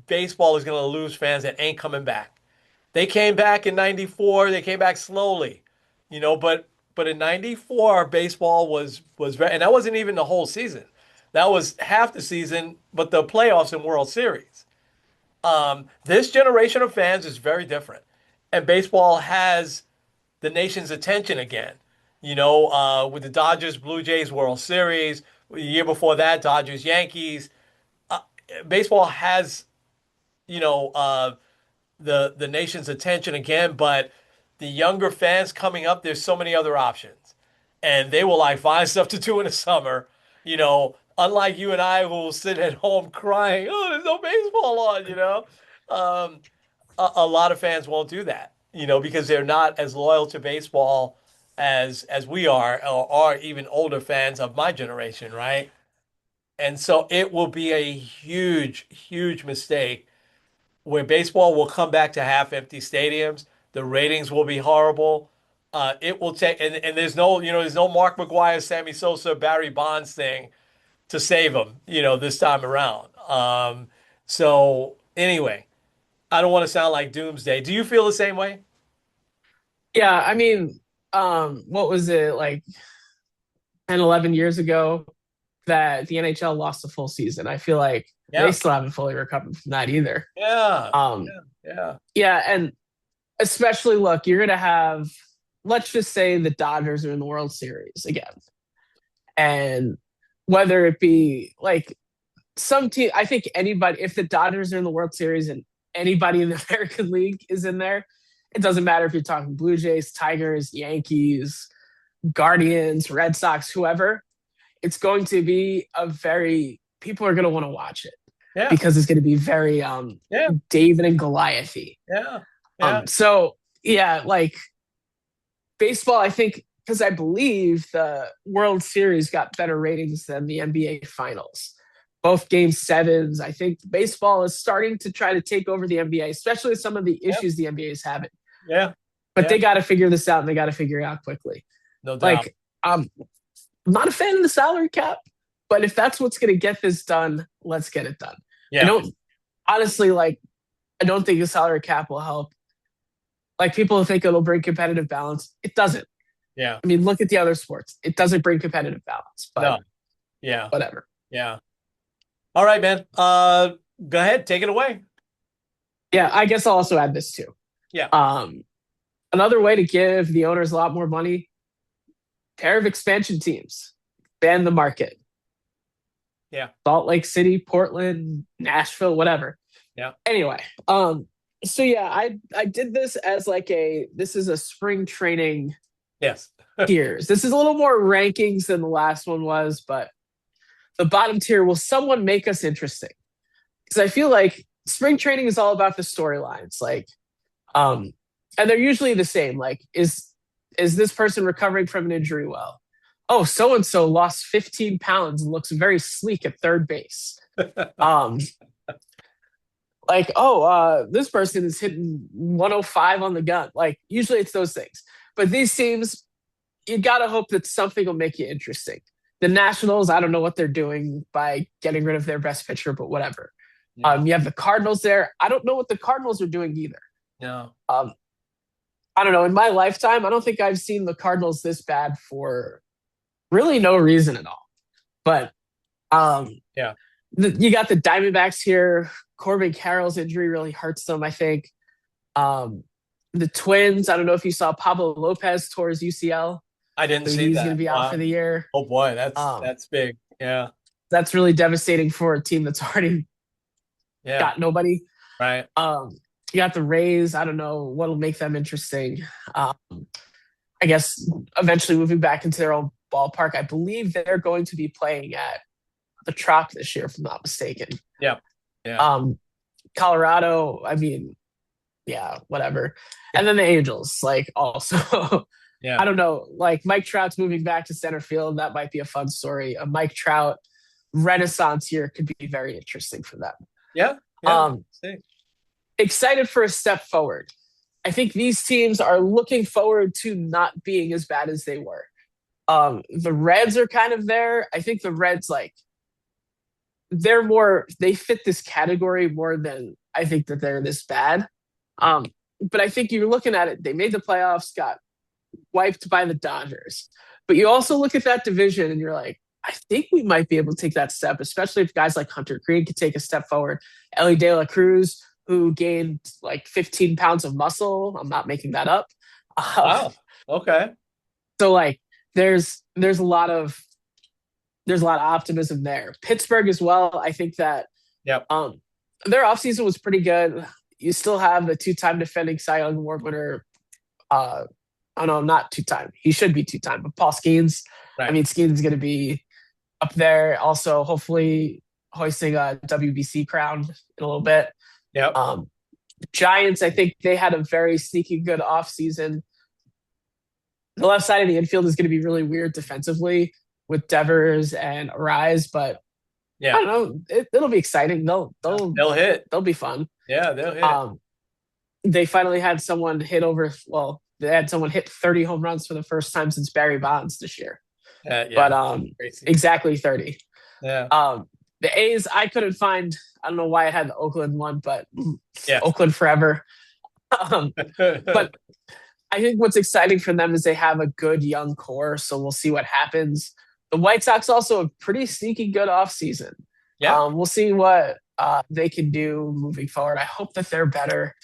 baseball is going to lose fans that ain't coming back. They came back in '94. They came back slowly, but in '94 baseball was very, and that wasn't even the whole season. That was half the season, but the playoffs and World Series. This generation of fans is very different, and baseball has the nation's attention again. With the Dodgers Blue Jays World Series, the year before that, Dodgers Yankees. Baseball has you know the nation's attention again, but the younger fans coming up, there's so many other options, and they will like find stuff to do in the summer. Unlike you and I, who will sit at home crying, "Oh, there's no baseball on," a lot of fans won't do that, because they're not as loyal to baseball as we are, or are even older fans of my generation, right? And so it will be a huge, huge mistake where baseball will come back to half empty stadiums. The ratings will be horrible. It will take, and there's no Mark McGuire, Sammy Sosa, Barry Bonds thing to save them, this time around. So anyway, I don't want to sound like doomsday. Do you feel the same way? Yeah, I mean, what was it like 10, 11 years ago that the NHL lost a full season? I feel like they Yeah, still haven't fully recovered from that either. yeah, Um, yeah, yeah, and especially look, you're gonna have, let's just say the Dodgers are in the World Series again. And whether it be like some team, I think anybody, if the Dodgers are in the World Series and anybody in the American League is in there, it doesn't matter if you're talking Blue Jays, Tigers, Yankees, Guardians, Red Sox, whoever, it's going to be people are going to want to watch it yeah, because it's going to be very yeah, David and Goliathy. yeah, yeah, So yeah, like baseball, I think because I believe the World Series got better ratings than the NBA Finals. Both game sevens. I think baseball is starting to try to take over the NBA, especially with some of the yeah, issues the NBA is having. yeah, But yeah. they got to figure this out and they got to figure it out quickly. No doubt. Like, I'm not a fan of the salary cap, but if that's what's going to get this done, let's get it done. I Yeah, don't honestly like. I don't think the salary cap will help. Like people think it'll bring competitive balance. It doesn't. yeah. I mean, look at the other sports. It doesn't bring competitive balance, but No, yeah, whatever. yeah. All right, man. Go ahead, take it away. Yeah, I guess I'll also add this too. Yeah, Um, Another way to give the owners a lot more money, pair of expansion teams, ban the market. yeah, Salt Lake City, Portland, Nashville, whatever. yeah. Anyway, so yeah, I did this as like this is a spring training Yes. tiers. This is a little more rankings than the last one was, but the bottom tier, will someone make us interesting? Because I feel like spring training is all about the storylines. Um, and they're usually the same. Like, is this person recovering from an injury well? Oh, so and so lost 15 pounds and looks very sleek at third base. Um, this person is hitting 105 on the gun. Like, usually it's those things. But these teams, you got to hope that something will make you interesting. The Nationals, I don't know what they're doing by getting rid of their best pitcher, but whatever. Yeah. You have the Cardinals there. I don't know what the Cardinals are doing either. No. Um, I don't know. In my lifetime, I don't think I've seen the Cardinals this bad for really no reason at all. But um, Yeah. you got the Diamondbacks here. Corbin Carroll's injury really hurts them, I think. Um, the Twins, I don't know if you saw Pablo Lopez tore his UCL, I didn't so see he's going to that. be out for Wow. the year. Oh boy, that's Um, that's big. Yeah. that's really devastating for a team that's already Yeah. got nobody. Right. You got the Rays. I don't know what'll make them interesting. Um, I guess eventually moving back into their own ballpark. I believe they're going to be playing at the Trop this year, if I'm not mistaken. Yeah. Yeah. Colorado, I mean, yeah, whatever. And then the Angels, like also, Yeah. I don't know, like Mike Trout's moving back to center field. That might be a fun story. A Mike Trout renaissance here could be very interesting for them. Yeah. Yeah. Um, See. Excited for a step forward. I think these teams are looking forward to not being as bad as they were. The Reds are kind of there. I think the Reds, like, they fit this category more than I think that they're this bad. But I think you're looking at it, they made the playoffs, got wiped by the Dodgers. But you also look at that division and you're like, I think we might be able to take that step, especially if guys like Hunter Green could take a step forward. Ellie De La Cruz, who gained like 15 pounds of muscle. I'm not making that up. Uh, Wow. Okay. so like there's a lot of optimism there. Pittsburgh as well. I think that Yep. their offseason was pretty good. You still have the two-time defending Cy Young Award winner. Oh no, not two-time. He should be two-time, but Paul Skeens. I Right. mean, Skeens is going to be up there. Also, hopefully hoisting a WBC crown in a little bit. Yep. Giants, I think they had a very sneaky good offseason. The left side of the infield is going to be really weird defensively with Devers and Arise, but I Yeah. don't know. It'll be exciting. They'll hit. They'll be fun. Yeah, they'll hit. Um, they finally had someone hit over. Well, they had someone hit 30 home runs for the first time since Barry Bonds this year. Yeah. But Crazy. exactly 30. Yeah. The A's, I couldn't find. I don't know why I had the Oakland one, but Yeah. Oakland forever. But I think what's exciting for them is they have a good young core, so we'll see what happens. The White Sox also a pretty sneaky good offseason. Yeah. We'll see what they can do moving forward. I hope that they're better.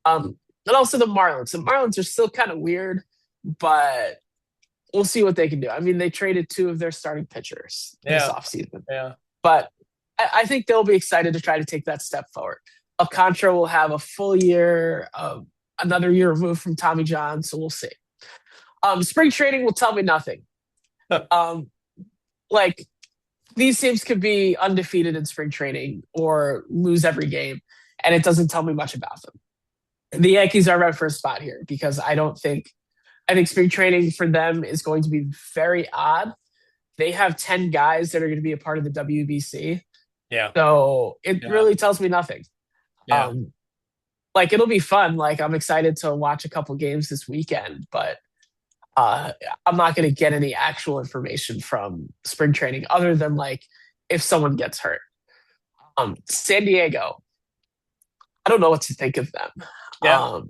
And also the Marlins. The Marlins are still kind of weird, but we'll see what they can do. I mean, they traded two of their starting pitchers this Yeah. offseason, Yeah. but I think they'll be excited to try to take that step forward. Alcantara will have a full year, another year removed from Tommy John, so we'll see. Spring training will tell me nothing. Like these teams could be undefeated in spring training or lose every game, and it doesn't tell me much about them. The Yankees are right for a spot here because I think spring training for them is going to be very odd. They have 10 guys that are going to be a part of the WBC. Yeah. So it Yeah. really tells me nothing. Yeah. Like it'll be fun. Like I'm excited to watch a couple games this weekend, but I'm not going to get any actual information from spring training other than like if someone gets hurt. San Diego, I don't know what to think of them. Yeah.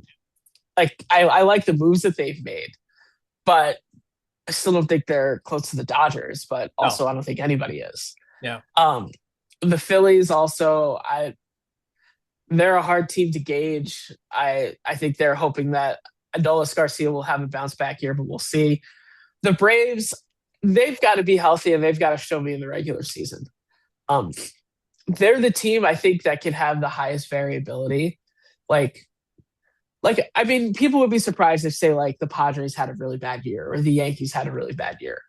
Like I like the moves that they've made, but I still don't think they're close to the Dodgers. But No. also, I don't think anybody is. Yeah. The Phillies also, they're a hard team to gauge. I think they're hoping that Adolis Garcia will have a bounce back year, but we'll see. The Braves, they've got to be healthy and they've got to show me in the regular season. They're the team I think that can have the highest variability. Like I mean, people would be surprised if say like the Padres had a really bad year or the Yankees had a really bad year,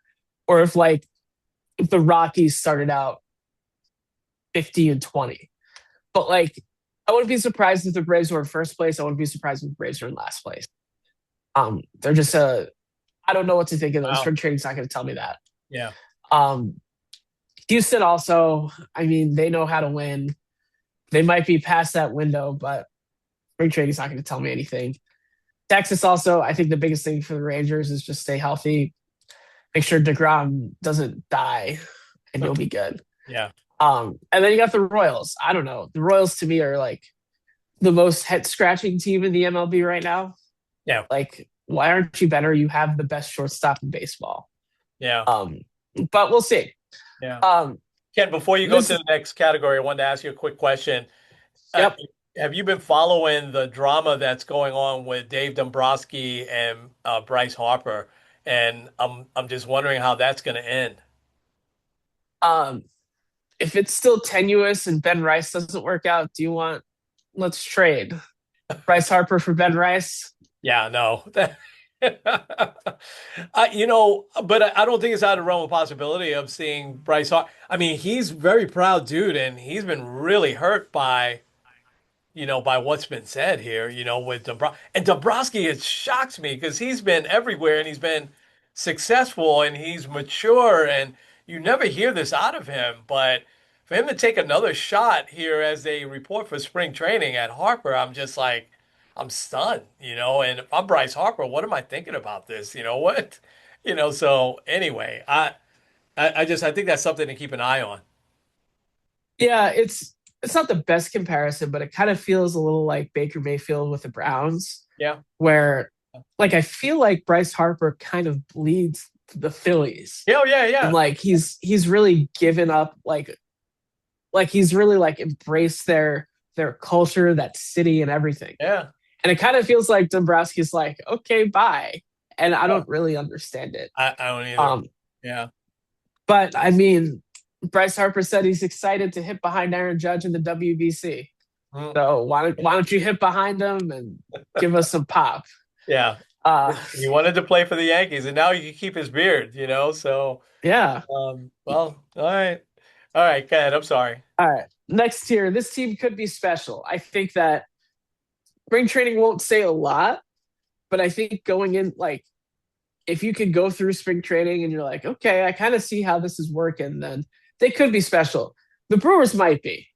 or if the Rockies started out 50-20. But like, I wouldn't be surprised if the Braves were in first place. I wouldn't be surprised if the Braves were in last place. They're just I don't know what to think of them. Wow. Spring training's not going to tell me that. Yeah. Houston also, I mean, they know how to win. They might be past that window, but spring training's not going to tell me anything. Texas also, I think the biggest thing for the Rangers is just stay healthy. Make sure DeGrom doesn't die, and you'll be good. Yeah. And then you got the Royals. I don't know. The Royals to me are like the most head scratching team in the MLB right now. Yeah. Like, why aren't you better? You have the best shortstop in baseball. Yeah. But we'll see. Yeah. Ken, before you go to the next category, I wanted to ask you a quick question. Yep. Have you been following the drama that's going on with Dave Dombrowski and Bryce Harper? And I'm just wondering how that's going to end. If it's still tenuous and Ben Rice doesn't work out, let's trade Bryce Harper for Ben Rice? Yeah, no. But I don't think it's out of the realm of possibility of seeing Bryce Harper. I mean, he's a very proud dude, and he's been really hurt by what's been said here, with Dombrowski. And Dombrowski, it shocks me because he's been everywhere and he's been successful and he's mature and you never hear this out of him. But for him to take another shot here as they report for spring training at Harper, I'm just like, I'm stunned, and if I'm Bryce Harper, what am I thinking about this? What? So anyway, I think that's something to keep an eye on. Yeah, it's not the best comparison, but it kind of feels a little like Baker Mayfield with the Browns. Yeah. Where like I feel like Bryce Harper kind of bleeds the Phillies. Yeah, yeah, And yeah, like he's really given up like he's really like embraced their culture, that city and everything. yeah. And it kind of feels like Dombrowski's like, okay, bye. And I Yeah. don't really understand it. I don't either. Um, Yeah. but I mean, Bryce Harper said he's excited to hit behind Aaron Judge in the WBC. Mm, So why don't you hit behind him and give us some pop? yeah. Uh, He wanted to play for the Yankees, and now he can keep his beard, So, yeah. well, all right. All right, go ahead. I'm sorry. All right. Next tier, this team could be special. I think that spring training won't say a lot, but I think going in, like, if you could go through spring training and you're like, okay, I kind of see how this is working, then they could be special. The Brewers might be.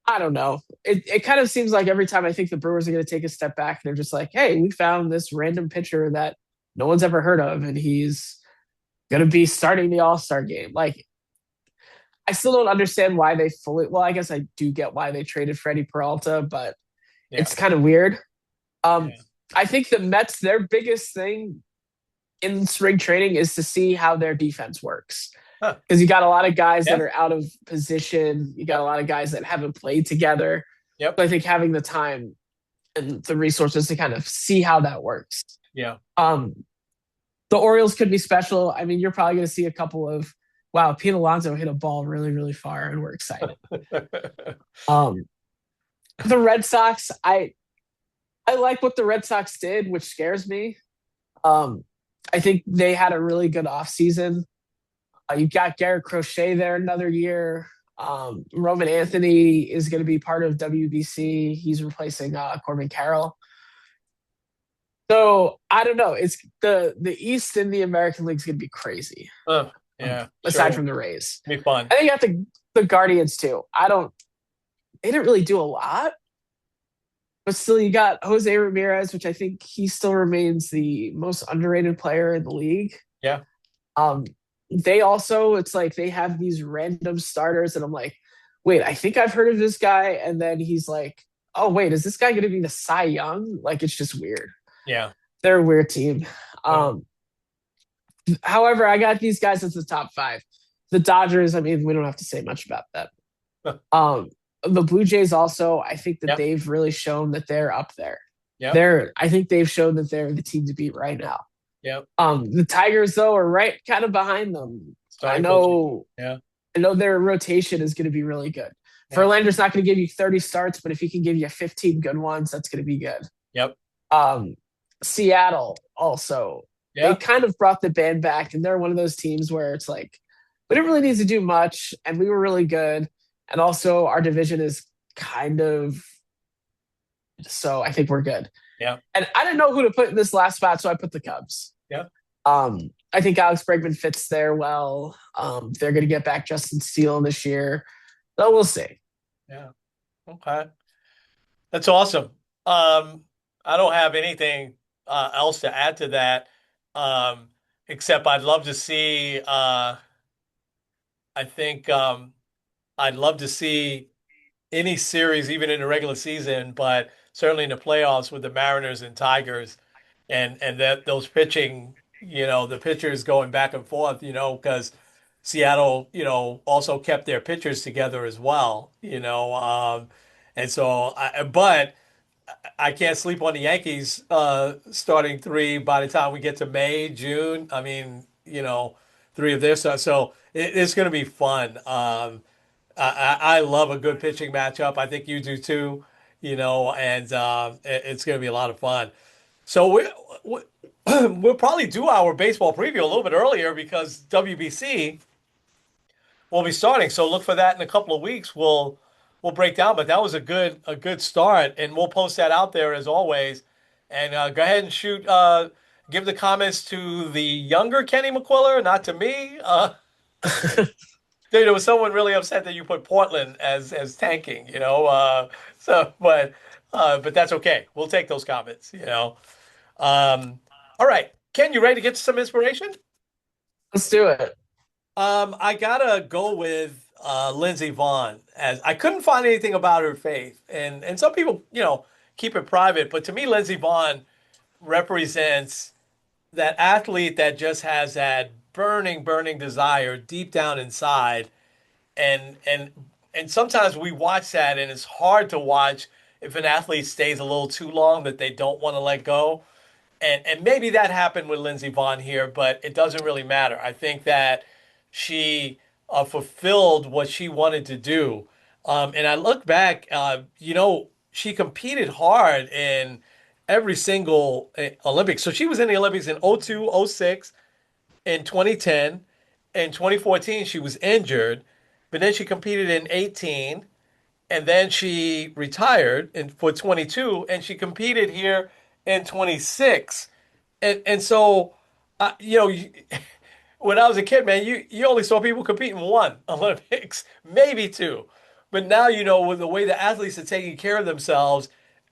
I don't know. It kind of seems like every time I think the Brewers are going to take a step back, they're just like, hey, we found this random pitcher that no one's ever heard of, and he's going to be starting the All Star game. Like, I still don't understand why they fully. Well, I guess I do get why they traded Freddie Peralta, but Yeah. it's kind of weird. Um, Yeah. I think the Mets, their biggest thing in spring training is to see how their defense works. Huh. Because you got a lot of guys that Yeah. are out of position. You got a Yep. lot of guys that haven't played together. Yep. So I think having the time and the resources to kind of see how that works. Yeah. Um, the Orioles could be special. I mean, you're probably going to see a couple of, wow, Pete Alonso hit a ball really, really far, and we're excited. Um, the Red Sox, I like what the Red Sox did, which scares me. Um, I think they had a really good offseason. You've got Garrett Crochet there another year. Roman Anthony is going to be part of WBC. He's replacing Corbin Carroll. So I don't know. It's the East in the American League is going to be crazy. Yeah. Aside Sure. from the Rays, Be fun. I think you got the Guardians too. I don't. They didn't really do a lot, but still, you got Jose Ramirez, which I think he still remains the most underrated player in the league. Yeah. Um, they also, it's like they have these random starters, and I'm like, wait, I think I've heard of this guy, and then he's like, oh wait, is this guy going to be the Cy Young? Like, it's just weird. Yeah. They're a weird team. Yeah. However, I got these guys as the top five. The Dodgers, I mean, we don't have to say much about that. Um, the Blue Jays also, I think that Yep. they've really shown that they're up there. Yep. I think they've shown that they're the team to beat right now. Yep. The Tigers though are right kind of behind them. I Starting pitching. know Yeah. I know their rotation is going to be really good. Yeah. Verlander's not going to give you 30 starts, but if he can give you 15 good ones, that's going to be good. Yep. Seattle also. They Yeah. kind of brought the band back, and they're one of those teams where it's like we didn't really need to do much, and we were really good. And also, our division is kind of so I think we're good. Yeah. And I didn't know who to put in this last spot, so I put the Cubs. Yeah. I think Alex Bregman fits there well. They're going to get back Justin Steele this year, so we'll see. Yeah. Okay. That's awesome. I don't have anything else to add to that, except I'd love to see. I think I'd love to see any series, even in the regular season, but certainly in the playoffs with the Mariners and Tigers, and that those pitching, the pitchers going back and forth, because Seattle, also kept their pitchers together as well, and so but I can't sleep on the Yankees starting three by the time we get to May, June. I mean, three of their stuff. So it's going to be fun. I love a good pitching matchup. I think you do too, and it's going to be a lot of fun. So we'll probably do our baseball preview a little bit earlier because WBC will be starting. So look for that in a couple of weeks. We'll break down, but that was a good start, and we'll post that out there as always. And go ahead and shoot. Give the comments to the younger Kenny McQuiller, not to me. There was someone really upset that you put Portland as tanking, So, but that's okay. We'll take those comments. All right, Ken, you ready to get to some inspiration? Let's do it. I gotta go with Lindsey Vaughn, as I couldn't find anything about her faith, and some people keep it private, but to me, Lindsey Vaughn represents that athlete that just has that burning, burning desire deep down inside. And sometimes we watch that and it's hard to watch if an athlete stays a little too long that they don't want to let go. And maybe that happened with Lindsey Vonn here, but it doesn't really matter. I think that she fulfilled what she wanted to do. And I look back, she competed hard in every single Olympics. So she was in the Olympics in '02, '06, in 2010. In 2014, she was injured, but then she competed in 18, and then she retired for 22, and she competed here in 26. And so, when I was a kid, man, you only saw people compete in one Olympics, maybe two. But now, with the way the athletes are taking care of themselves,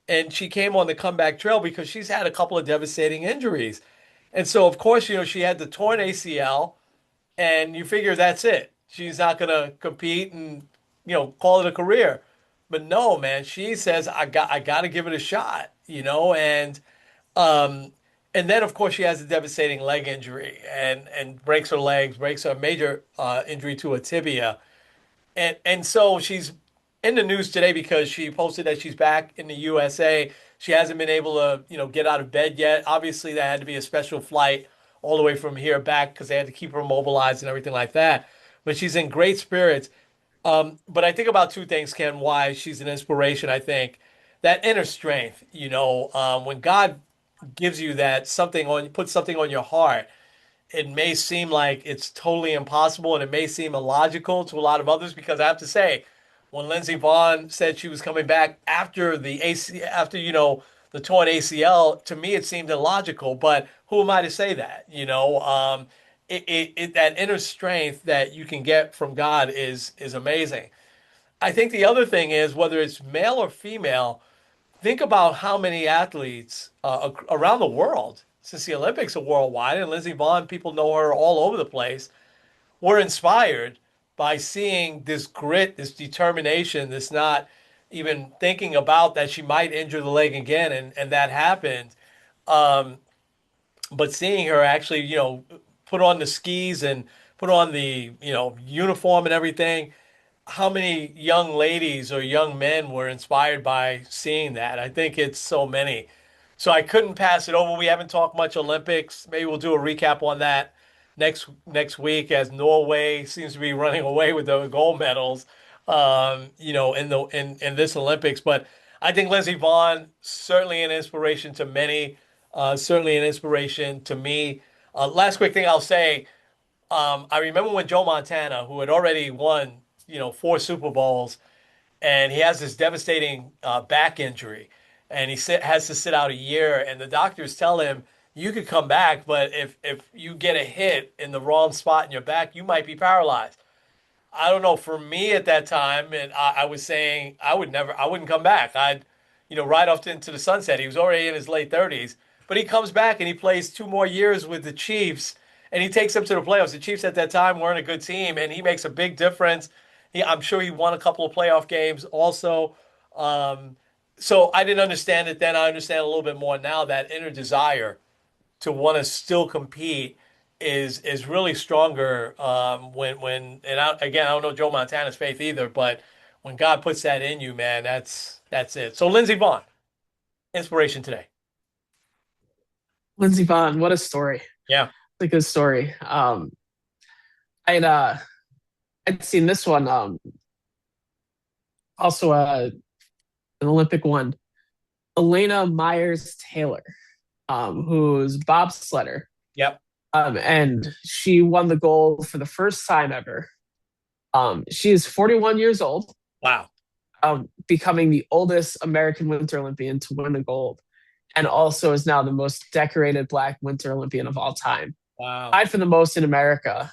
and she came on the comeback trail because she's had a couple of devastating injuries. And so, of course, she had the torn ACL, and you figure that's it. She's not going to compete and, call it a career. But no, man, she says, I got to give it a shot, um, and then, of course, she has a devastating leg injury and breaks her legs, breaks a major injury to a tibia. And so she's in the news today because she posted that she's back in the USA. She hasn't been able to, get out of bed yet. Obviously, that had to be a special flight all the way from here back because they had to keep her mobilized and everything like that. But she's in great spirits. But I think about two things, Ken, why she's an inspiration. I think that inner strength, when God gives you that something on, put something on your heart, it may seem like it's totally impossible and it may seem illogical to a lot of others because I have to say, when Lindsey Vonn said she was coming back after the AC, after, the torn ACL, to me it seemed illogical, but who am I to say that? That inner strength that you can get from God is amazing. I think the other thing is whether it's male or female, think about how many athletes around the world, since the Olympics are worldwide, and Lindsey Vonn, people know her all over the place, were inspired by seeing this grit, this determination, this not even thinking about that she might injure the leg again, and that happened. Um, but seeing her actually, put on the skis and put on the, uniform and everything, how many young ladies or young men were inspired by seeing that? I think it's so many. So I couldn't pass it over. We haven't talked much Olympics. Maybe we'll do a recap on that next week as Norway seems to be running away with the gold medals, in this Olympics. But I think Lindsey Vonn certainly an inspiration to many, certainly an inspiration to me. Last quick thing I'll say. I remember when Joe Montana, who had already won, four Super Bowls, and he has this devastating back injury, and has to sit out a year, and the doctors tell him you could come back, but if you get a hit in the wrong spot in your back, you might be paralyzed. I don't know. For me at that time, and I was saying I wouldn't come back. I'd, ride off into the sunset. He was already in his late 30s, but he comes back and he plays 2 more years with the Chiefs, and he takes them to the playoffs. The Chiefs at that time weren't a good team, and he makes a big difference. I'm sure he won a couple of playoff games also. Um, so I didn't understand it then. I understand a little bit more now. That inner desire to want to still compete is really stronger when again, I don't know Joe Montana's faith either, but when God puts that in you, man, that's it. So Lindsey Vonn, inspiration today. Lindsey Vonn, what a story. Yeah. It's a good story. I'd I'd seen this one, also an Olympic one. Elena Myers Taylor, who's bobsledder. Yep. And she won the gold for the first time ever. She is 41 years old, Wow. becoming the oldest American Winter Olympian to win a gold, and also is now the most decorated Black Winter Olympian of all time. Wow. Tied for the most in America,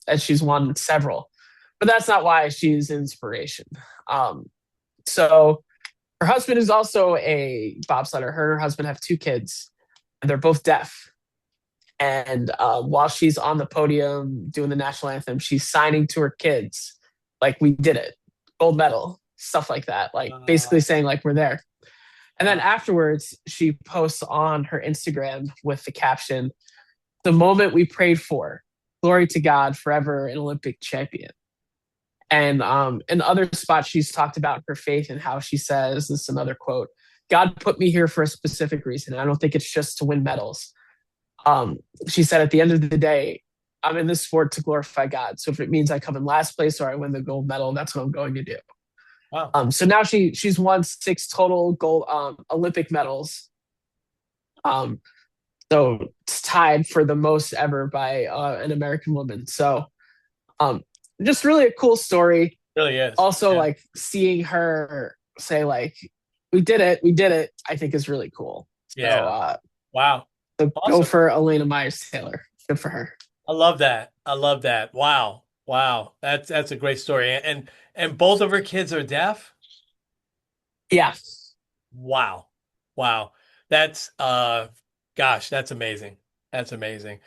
as she's won several. But that's not why she's an inspiration. So her husband is also a bobsledder. Her and her husband have two kids, and they're both deaf. And while she's on the podium doing the national anthem, she's signing to her kids, like, we did it, gold medal, stuff like that, like basically saying, like, we're there. And then afterwards, she posts on her Instagram with the caption, the moment we prayed for. Glory to God, forever an Olympic champion. And in other spots, she's talked about her faith and how she says, this is another quote, God put me here for a specific reason. And I don't think it's just to win medals. She said, at the end of the day, I'm in this sport to glorify God. So if it means I come in last place or I win the gold medal, that's what I'm going to do. Wow. So now she's won 6 total gold Olympic medals. So it's tied for the most ever by an American woman. So just really a cool story. Really is. Also, Yeah. like seeing her say like, we did it, I think is really cool. Yeah. Wow. So Awesome. go for Elena Myers Taylor. Good for her. I love that. I love that. Wow. Wow. That's a great story. And both of her kids are deaf? Yeah. Wow. Wow. That's gosh, that's amazing. That's amazing.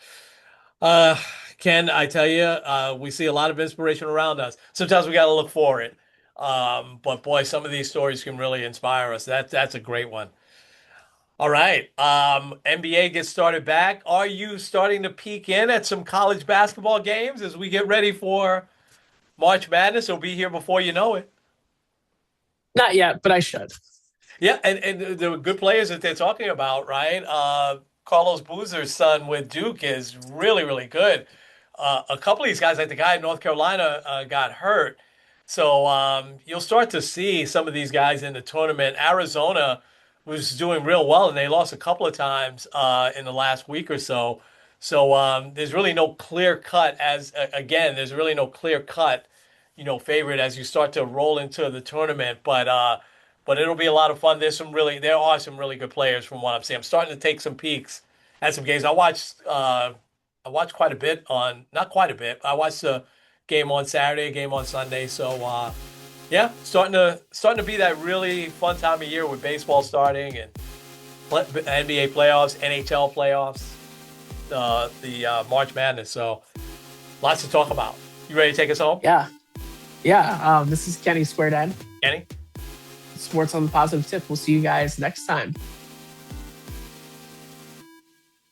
Uh Ken, I tell you, we see a lot of inspiration around us. Sometimes we got to look for it. But boy, some of these stories can really inspire us. That's a great one. All right. NBA gets started back. Are you starting to peek in at some college basketball games as we get ready for March Madness? It'll be here before you know it. Not yet, but I should. Yeah, and the good players that they're talking about, right? Carlos Boozer's son with Duke is really, really good. A couple of these guys, like the guy in North Carolina, got hurt. So you'll start to see some of these guys in the tournament. Arizona was doing real well, and they lost a couple of times in the last week or so. So there's really no clear cut again, there's really no clear cut, favorite as you start to roll into the tournament. But it'll be a lot of fun. There are some really good players from what I'm seeing. I'm starting to take some peeks at some games. I watched quite a bit not quite a bit. I watched a game on Saturday, a game on Sunday. So yeah, starting to be that really fun time of year with baseball starting and NBA playoffs, NHL playoffs, the March Madness. So lots to talk about. You ready to take us home? Yeah. This is Kenny Squared Ed. Kenny? Sports on the Positive Tip. We'll see you guys next time.